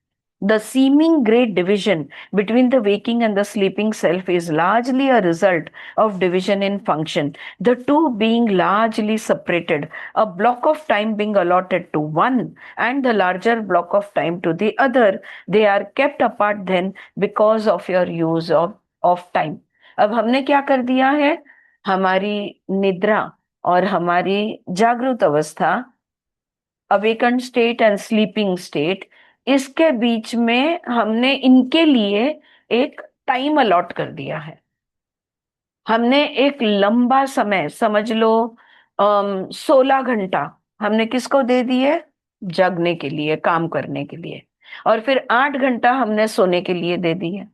Speaker 1: The seeming great division between the waking and the sleeping self is largely a result of division in function, the two being largely separated, a block of time being allotted to one and the larger block of time to the other. They are kept apart then because of your use of time। अब हमने क्या कर दिया है, हमारी निद्रा और हमारी जागृत अवस्था, awaken state and sleeping state, इसके बीच में हमने इनके लिए एक टाइम अलॉट कर दिया है। हमने एक लंबा समय, समझ लो 16 घंटा हमने किसको दे दिए? जगने के लिए, काम करने के लिए, और फिर 8 घंटा हमने सोने के लिए दे दिए।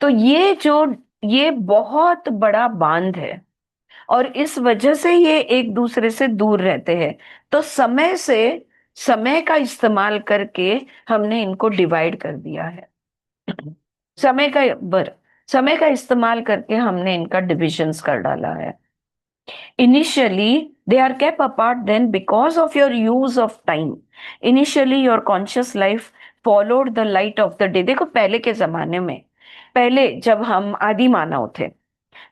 Speaker 1: तो ये बहुत बड़ा बांध है, और इस वजह से ये एक दूसरे से दूर रहते हैं। तो समय का इस्तेमाल करके हमने इनको डिवाइड कर दिया है। समय का बर समय का इस्तेमाल करके हमने इनका डिविजन्स कर डाला है। Initially, they are kept apart then because of your use of time. Initially, your conscious life followed the light of the day। देखो, पहले के जमाने में, पहले जब हम आदि मानव थे,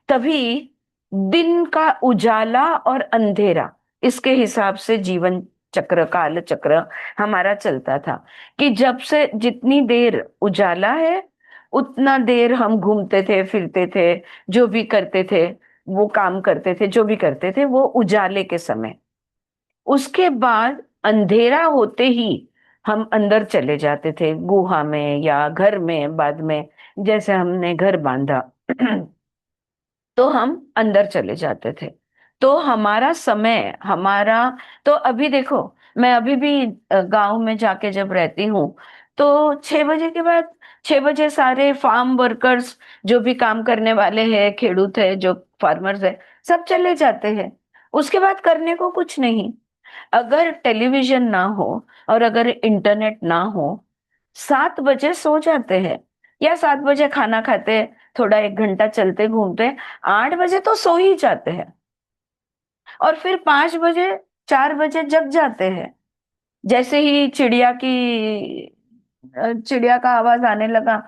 Speaker 1: तभी दिन का उजाला और अंधेरा, इसके हिसाब से जीवन चक्र, काल चक्र हमारा चलता था, कि जब से जितनी देर उजाला है उतना देर हम घूमते थे, फिरते थे, जो भी करते थे, वो काम करते थे, जो भी करते थे, वो उजाले के समय। उसके बाद अंधेरा होते ही हम अंदर चले जाते थे, गुहा में या घर में। बाद में जैसे हमने घर बांधा तो हम अंदर चले जाते थे। तो हमारा समय, हमारा, तो अभी देखो, मैं अभी भी गांव में जाके जब रहती हूँ, तो 6 बजे के बाद, 6 बजे सारे फार्म वर्कर्स, जो भी काम करने वाले हैं, खेडूत है, जो फार्मर्स है, सब चले जाते हैं। उसके बाद करने को कुछ नहीं। अगर टेलीविजन ना हो और अगर इंटरनेट ना हो, 7 बजे सो जाते हैं, या 7 बजे खाना खाते, थोड़ा 1 घंटा चलते घूमते, 8 बजे तो सो ही जाते हैं, और फिर 5 बजे, 4 बजे जग जाते हैं। जैसे ही चिड़िया का आवाज आने लगा,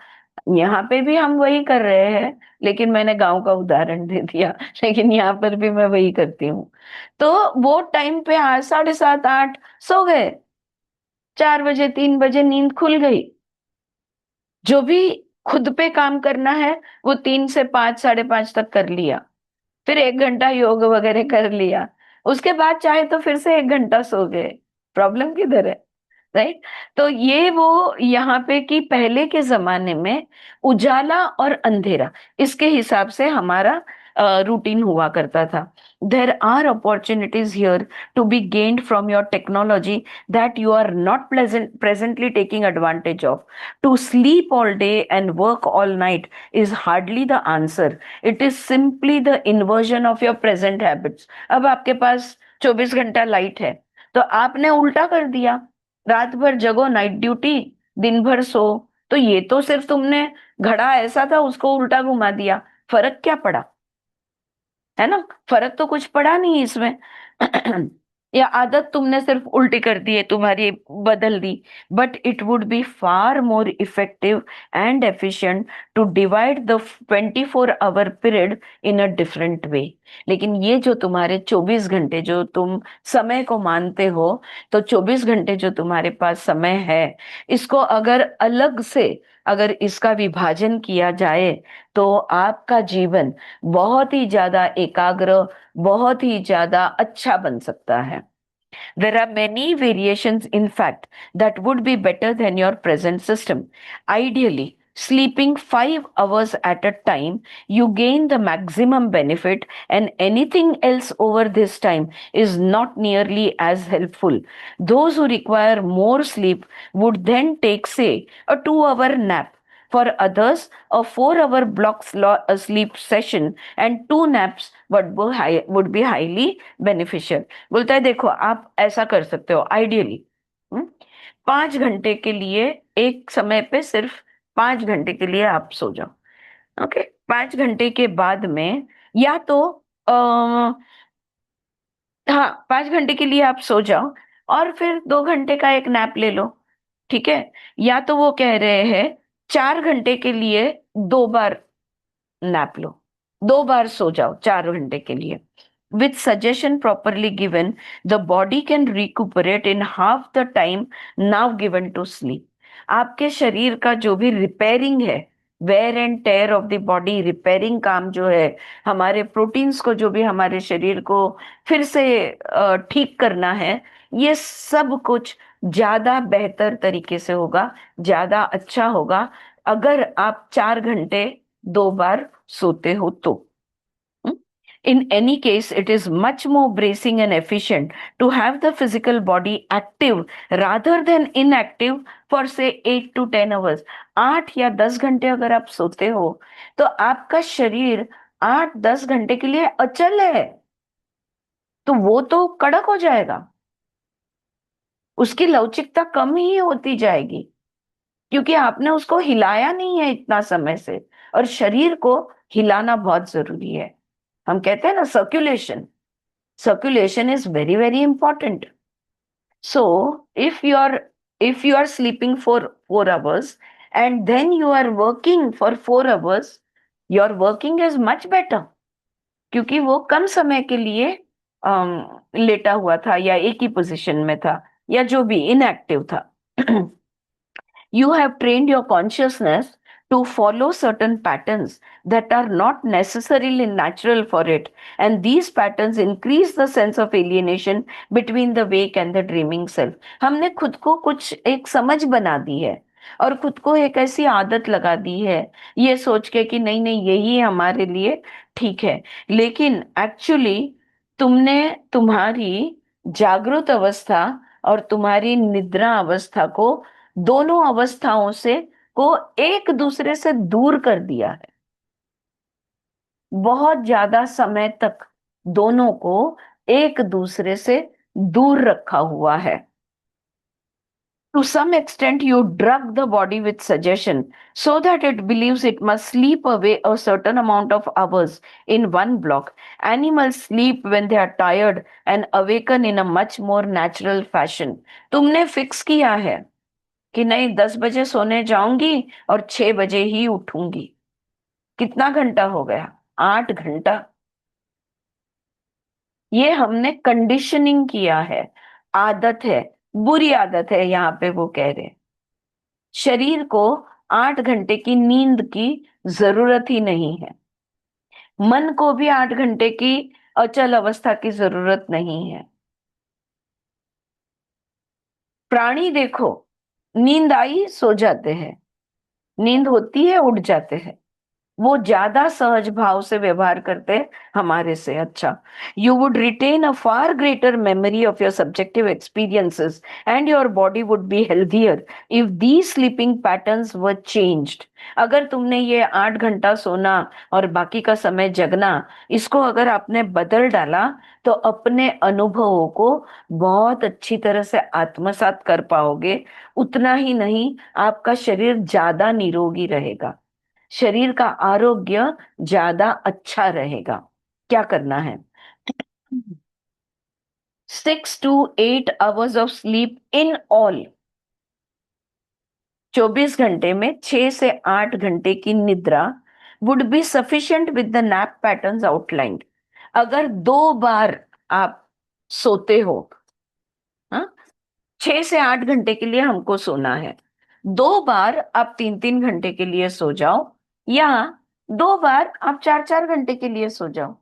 Speaker 1: यहाँ पे भी हम वही कर रहे हैं, लेकिन मैंने गांव का उदाहरण दे दिया, लेकिन यहाँ पर भी मैं वही करती हूँ। तो वो टाइम पे 7:30, 8 सो गए, 4 बजे, 3 बजे नींद खुल गई। जो भी खुद पे काम करना है वो 3 से 5, 5:30 तक कर लिया, फिर 1 घंटा योग वगैरह कर लिया, उसके बाद चाहे तो फिर से 1 घंटा सो गए। प्रॉब्लम किधर है, राइट? तो ये वो यहाँ पे कि पहले के जमाने में उजाला और अंधेरा, इसके हिसाब से हमारा रूटीन हुआ करता था। There are opportunities here to be gained from your technology that you are not presently taking advantage of. To sleep all day and work all night is hardly the answer. It is simply the inversion of your present habits. अब आपके पास 24 घंटा लाइट है, तो आपने उल्टा कर दिया। रात भर जगो, नाइट ड्यूटी, दिन भर सो। तो ये तो सिर्फ तुमने घड़ा ऐसा था उसको उल्टा घुमा दिया, फर्क क्या पड़ा? है ना? फर्क तो कुछ पड़ा नहीं इसमें। या आदत तुमने सिर्फ उल्टी कर दी है, तुम्हारी बदल दी। But it would be far more effective and efficient to divide the 24 hour period in a different way. लेकिन ये जो तुम्हारे 24 घंटे जो तुम समय को मानते हो, तो 24 घंटे जो तुम्हारे पास समय है, इसको अगर अलग से अगर इसका विभाजन किया जाए, तो आपका जीवन बहुत ही ज्यादा एकाग्र, बहुत ही ज्यादा अच्छा बन सकता है। There are many variations, in fact, that would be better than your present system. Ideally, sleeping 5 hours at a time, you gain the maximum benefit, and anything else over this time is not nearly as helpful. Those who require more sleep would then take, say, a 2 hour nap. For others, a 4 hour block sleep session and 2 naps would be highly beneficial. बोलता है देखो आप ऐसा कर सकते हो आइडियली, 5 घंटे के लिए एक समय पे सिर्फ 5 घंटे के लिए आप सो जाओ। ओके, 5 घंटे के बाद में या तो हाँ 5 घंटे के लिए आप सो जाओ और फिर 2 घंटे का एक नैप ले लो। ठीक है? या तो वो कह रहे हैं 4 घंटे के लिए 2 बार नैप लो, 2 बार सो जाओ 4 घंटे के लिए। With suggestion properly given, the body can recuperate in half the time now given to sleep. आपके शरीर का जो भी रिपेयरिंग है, wear and tear of the body, repairing काम जो है, हमारे प्रोटीन्स को जो भी हमारे शरीर को फिर से ठीक करना है, ये सब कुछ ज्यादा बेहतर तरीके से होगा, ज्यादा अच्छा होगा अगर आप 4 घंटे 2 बार सोते हो तो। In any case, it is much more bracing and efficient to have the physical body active rather than inactive for say 8 to 10 hours. 8 या 10 घंटे अगर आप सोते हो तो आपका शरीर 8-10 घंटे के लिए अचल है, तो वो तो कड़क हो जाएगा, उसकी लवचिकता कम ही होती जाएगी, क्योंकि आपने उसको हिलाया नहीं है इतना समय से। और शरीर को हिलाना बहुत जरूरी है। हम कहते हैं ना circulation, circulation is very very important. So if you are sleeping for 4 hours and then you are working for 4 hours, your working is much better, क्योंकि वो कम समय के लिए लेटा हुआ था या एक ही पोजीशन में था या जो भी इनएक्टिव था। You have trained your consciousness to follow certain patterns that are not necessarily natural for it, and these patterns increase the sense of alienation between the wake and the dreaming self. हमने खुद को कुछ एक समझ बना दी है और खुद को एक ऐसी आदत लगा दी है ये सोच के कि नहीं नहीं यही हमारे लिए ठीक है। लेकिन एक्चुअली तुमने तुम्हारी जागृत अवस्था और तुम्हारी निद्रा अवस्था को, दोनों अवस्थाओं से को एक दूसरे से दूर कर दिया है। बहुत ज्यादा समय तक दोनों को एक दूसरे से दूर रखा हुआ है। To some extent, you drug the body with suggestion so that it believes it must sleep away a certain amount of hours in one block. Animals sleep when they are tired and awaken in a much more natural fashion. तुमने फिक्स किया है कि नहीं 10 बजे सोने जाऊंगी और 6 बजे ही उठूंगी। कितना घंटा हो गया? 8 घंटा। ये हमने कंडीशनिंग किया है, आदत है, बुरी आदत है यहाँ पे वो कह रहे। शरीर को 8 घंटे की नींद की जरूरत ही नहीं है, मन को भी 8 घंटे की अचल अवस्था की जरूरत नहीं है। प्राणी देखो, नींद आई सो जाते हैं, नींद होती है उठ जाते हैं, वो ज्यादा सहज भाव से व्यवहार करते हैं हमारे से। अच्छा, you would retain a far greater memory of your subjective experiences and your body would be healthier if these sleeping patterns were changed. अगर तुमने ये 8 घंटा सोना और बाकी का समय जगना, इसको अगर आपने बदल डाला, तो अपने अनुभवों को बहुत अच्छी तरह से आत्मसात कर पाओगे। उतना ही नहीं, आपका शरीर ज्यादा निरोगी रहेगा, शरीर का आरोग्य ज्यादा अच्छा रहेगा। क्या करना है? 6 to 8 hours of sleep in all. 24 घंटे में 6 से 8 घंटे की निद्रा would be sufficient with the nap patterns outlined. अगर 2 बार आप सोते हो, हाँ, 6 से 8 घंटे के लिए हमको सोना है, 2 बार आप 3-3 घंटे के लिए सो जाओ, या 2 बार आप 4-4 घंटे के लिए सो जाओ,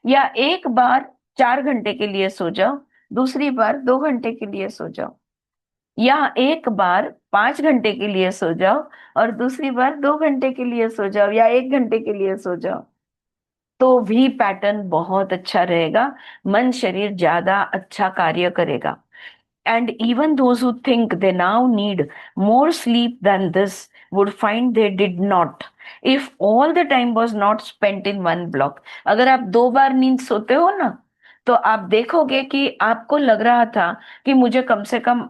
Speaker 1: या एक बार 4 घंटे के लिए सो जाओ, दूसरी बार 2 घंटे के लिए सो जाओ, या एक बार 5 घंटे के लिए सो जाओ और दूसरी बार 2 घंटे के लिए सो जाओ, या 1 घंटे के लिए सो जाओ, तो भी पैटर्न बहुत अच्छा रहेगा। मन शरीर ज्यादा अच्छा कार्य करेगा। And even those who think they now need more sleep than this would find they did not, if all the time was not spent in one block. अगर आप 2 बार नींद सोते हो ना, तो आप देखोगे कि आपको लग रहा था कि मुझे कम से कम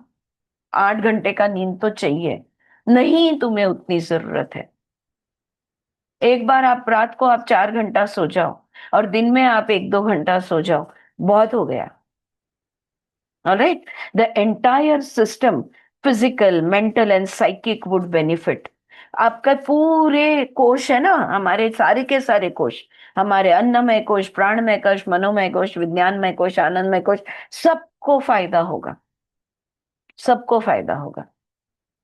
Speaker 1: 8 घंटे का नींद तो चाहिए, नहीं, तुम्हें उतनी जरूरत है। एक बार आप रात को आप 4 घंटा सो जाओ और दिन में आप 1-2 घंटा सो जाओ, बहुत हो गया। Alright, the entire system, physical, mental and psychic would benefit. आपका पूरे कोश है ना, हमारे सारे के सारे कोश, हमारे अन्नमय कोश, प्राणमय कोश, मनोमय कोश, विज्ञानमय कोश, आनंदमय कोश, सबको फायदा होगा, सबको फायदा होगा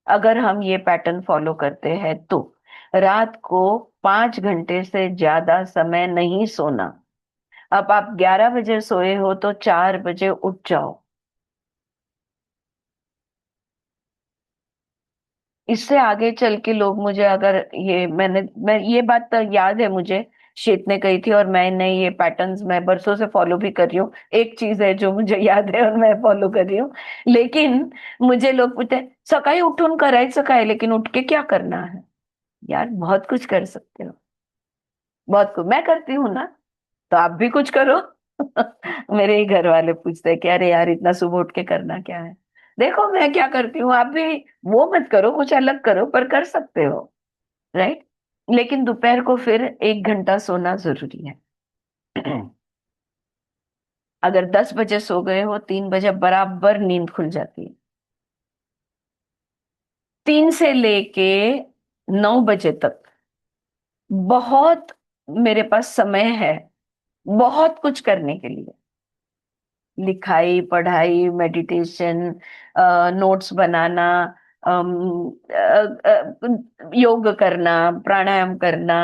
Speaker 1: अगर हम ये पैटर्न फॉलो करते हैं। तो रात को 5 घंटे से ज्यादा समय नहीं सोना। अब आप 11 बजे सोए हो तो 4 बजे उठ जाओ। इससे आगे चल के लोग मुझे, अगर मैं ये बात तो याद है मुझे, श्वेत ने कही थी, और मैंने ये पैटर्न्स मैं बरसों से फॉलो भी कर रही हूँ। एक चीज है जो मुझे याद है और मैं फॉलो कर रही हूँ, लेकिन मुझे लोग पूछते हैं सकाळी उठून करायचं काय, लेकिन उठ के क्या करना है? यार बहुत कुछ कर सकते हो, बहुत कुछ मैं करती हूँ ना, तो आप भी कुछ करो। मेरे ही घर वाले पूछते हैं कि अरे यार इतना सुबह उठ के करना क्या है? देखो मैं क्या करती हूँ, आप भी वो मत करो, कुछ अलग करो, पर कर सकते हो, राइट? लेकिन दोपहर को फिर 1 घंटा सोना जरूरी है। अगर 10 बजे सो गए हो, 3 बजे बराबर नींद खुल जाती है। 3 से लेके 9 बजे तक बहुत मेरे पास समय है, बहुत कुछ करने के लिए, लिखाई, पढ़ाई, मेडिटेशन, नोट्स बनाना, अम, योग करना, प्राणायाम करना,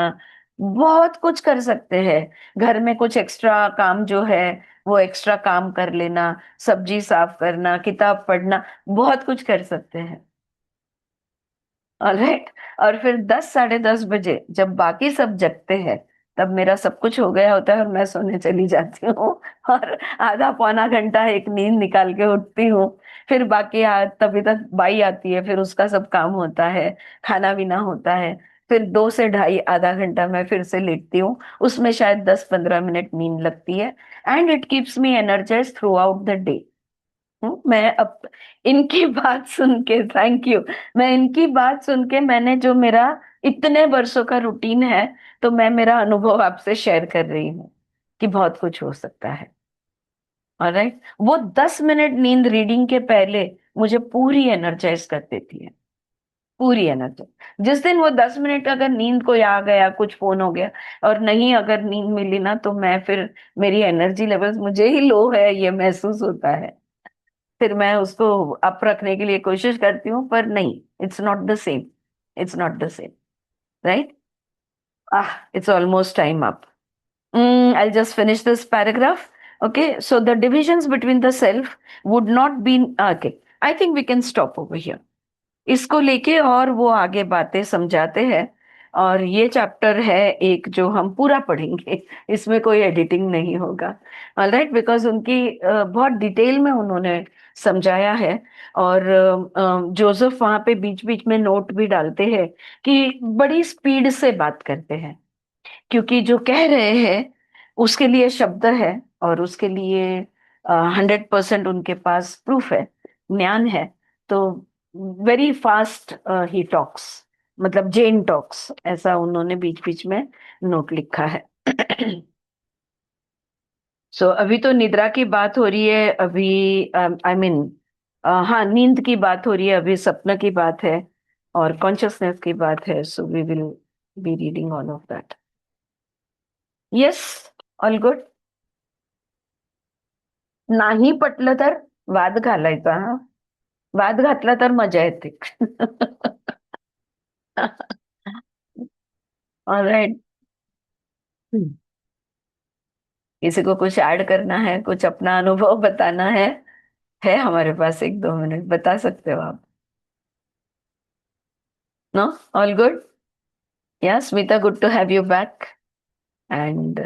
Speaker 1: बहुत कुछ कर सकते हैं। घर में कुछ एक्स्ट्रा काम जो है वो एक्स्ट्रा काम कर लेना, सब्जी साफ करना, किताब पढ़ना, बहुत कुछ कर सकते हैं। ऑलराइट, और फिर 10 साढ़े 10 बजे जब बाकी सब जगते हैं, तब मेरा सब कुछ हो गया होता है और मैं सोने चली जाती हूँ। और आधा पौना घंटा एक नींद निकाल के उठती हूँ। फिर बाकी तभी तक बाई आती है, फिर उसका सब काम होता है, खाना पीना होता है। फिर 2 से ढाई आधा घंटा मैं फिर से लेटती हूँ, उसमें शायद 10-15 मिनट नींद लगती है। And it keeps me energize throughout the day. मैं अब इनकी बात सुन के, थैंक यू, मैं इनकी बात सुन के, मैंने जो मेरा इतने वर्षों का रूटीन है, तो मैं मेरा अनुभव आपसे शेयर कर रही हूँ कि बहुत कुछ हो सकता है। ऑलराइट, वो 10 मिनट नींद रीडिंग के पहले मुझे पूरी एनर्जाइज कर देती है, पूरी एनर्जी। जिस दिन वो 10 मिनट अगर नींद को आ गया, कुछ फोन हो गया और नहीं अगर नींद मिली ना, तो मैं फिर मेरी एनर्जी लेवल्स मुझे ही लो है ये महसूस होता है। फिर मैं उसको अप रखने के लिए कोशिश करती हूँ, पर नहीं, it's not the same, it's not the same, right? It's almost time up. I'll just finish this paragraph. Okay, so the divisions between the self would not be okay. I think we can stop over here. इसको लेके और वो आगे बातें समझाते हैं, और ये चैप्टर है एक जो हम पूरा पढ़ेंगे, इसमें कोई एडिटिंग नहीं होगा। ऑलराइट, बिकॉज उनकी बहुत डिटेल में उन्होंने समझाया है। और जोसेफ वहां पे बीच बीच में नोट भी डालते हैं कि बड़ी स्पीड से बात करते हैं, क्योंकि जो कह रहे हैं उसके लिए शब्द है और उसके लिए 100% उनके पास प्रूफ है, ज्ञान है। तो वेरी फास्ट ही टॉक्स, मतलब जेन टॉक्स, ऐसा उन्होंने बीच बीच में नोट लिखा है। सो अभी तो निद्रा की बात हो रही है, अभी आई मीन हाँ, नींद की बात हो रही है, अभी सपना की बात है और कॉन्शियसनेस की बात है। So we will be reading all of that. Yes, all good. नाही पटलं तर वाद घालायचा, हा. वाद घातला तर मजा येते. ऑलराइट. किसी को कुछ ऐड करना है, कुछ अपना अनुभव बताना है हमारे पास 1-2 मिनट, बता सकते हो आप. No, all good. Yeah Smita, good to have you back. And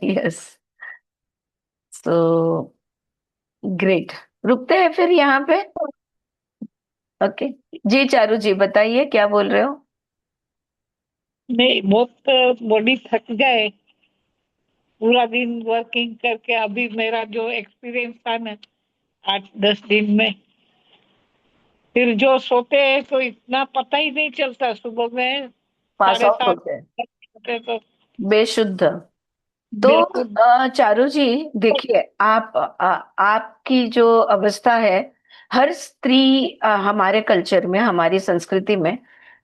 Speaker 1: yes, so great. रुकते हैं फिर यहाँ पे. ओके जी, चारू जी बताइए क्या बोल रहे हो.
Speaker 7: नहीं, बहुत बॉडी थक गए पूरा दिन वर्किंग करके। अभी मेरा जो एक्सपीरियंस था ना 8-10 दिन में, फिर जो सोते हैं तो इतना पता ही नहीं चलता, सुबह में
Speaker 1: पास आउट
Speaker 7: 7:30
Speaker 1: होते हैं
Speaker 7: होते तो
Speaker 1: बेशुद्ध. तो
Speaker 7: बिल्कुल।
Speaker 1: चारू जी देखिए, आपकी जो अवस्था है, हर स्त्री हमारे कल्चर में, हमारी संस्कृति में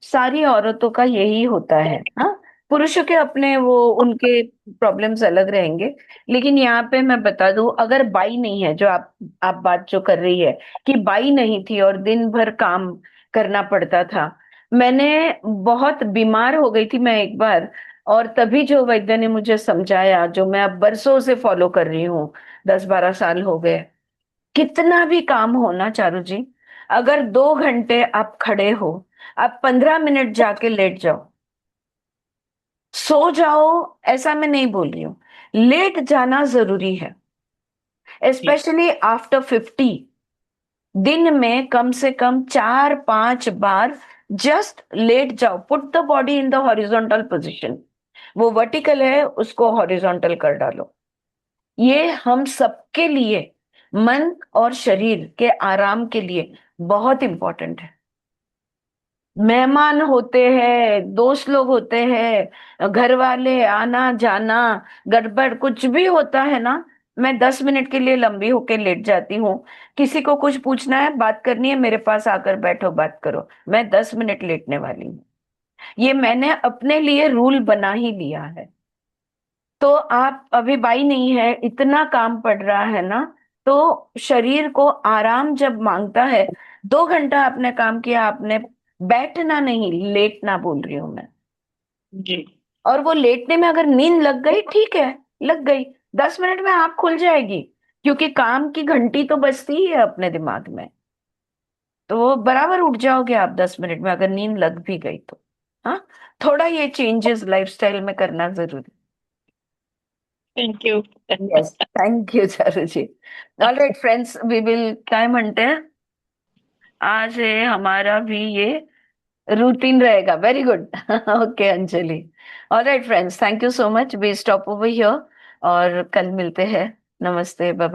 Speaker 1: सारी औरतों का यही होता है. हाँ, पुरुषों के अपने वो उनके प्रॉब्लम्स अलग रहेंगे. लेकिन यहाँ पे मैं बता दूं, अगर बाई नहीं है, जो आप बात जो कर रही है कि बाई नहीं थी और दिन भर काम करना पड़ता था. मैंने बहुत बीमार हो गई थी मैं एक बार, और तभी जो वैद्य ने मुझे समझाया, जो मैं अब बरसों से फॉलो कर रही हूँ, 10-12 साल हो गए. कितना भी काम हो ना चारू जी, अगर 2 घंटे आप खड़े हो, आप 15 मिनट जाके लेट जाओ, सो जाओ. ऐसा मैं नहीं बोल रही हूँ, लेट जाना जरूरी है, स्पेशली आफ्टर 50. दिन में कम से कम 4-5 बार जस्ट लेट जाओ. Put the body in the horizontal position. वो वर्टिकल है, उसको हॉरिजॉन्टल कर डालो. ये हम सबके लिए, मन और शरीर के आराम के लिए बहुत इंपॉर्टेंट है. मेहमान होते हैं, दोस्त लोग होते हैं, घर वाले आना जाना, गड़बड़ कुछ भी होता है ना, मैं 10 मिनट के लिए लंबी होके लेट जाती हूँ. किसी को कुछ पूछना है, बात करनी है, मेरे पास आकर बैठो, बात करो, मैं 10 मिनट लेटने वाली हूँ. ये मैंने अपने लिए रूल बना ही लिया है. तो आप अभी बाई नहीं है, इतना काम पड़ रहा है ना, तो शरीर को आराम जब मांगता है, 2 घंटा आपने काम किया, आपने बैठना नहीं, लेटना बोल रही हूं मैं.
Speaker 7: जी।
Speaker 1: और वो लेटने में अगर नींद लग गई, ठीक है, लग गई, 10 मिनट में आंख खुल जाएगी, क्योंकि काम की घंटी तो बजती ही है अपने दिमाग में. तो वो बराबर उठ जाओगे आप 10 मिनट में, अगर नींद लग भी गई तो. हाँ, थोड़ा ये चेंजेस लाइफस्टाइल में करना जरूरी.
Speaker 7: Thank you.
Speaker 1: Yes, thank you Charu ji. All right friends, we will, काय म्हणते हैं, आज है हमारा भी ये रूटीन रहेगा. Very good. Okay Anjali. All right friends, thank you so much. We stop over here और कल मिलते हैं. नमस्ते, बाय.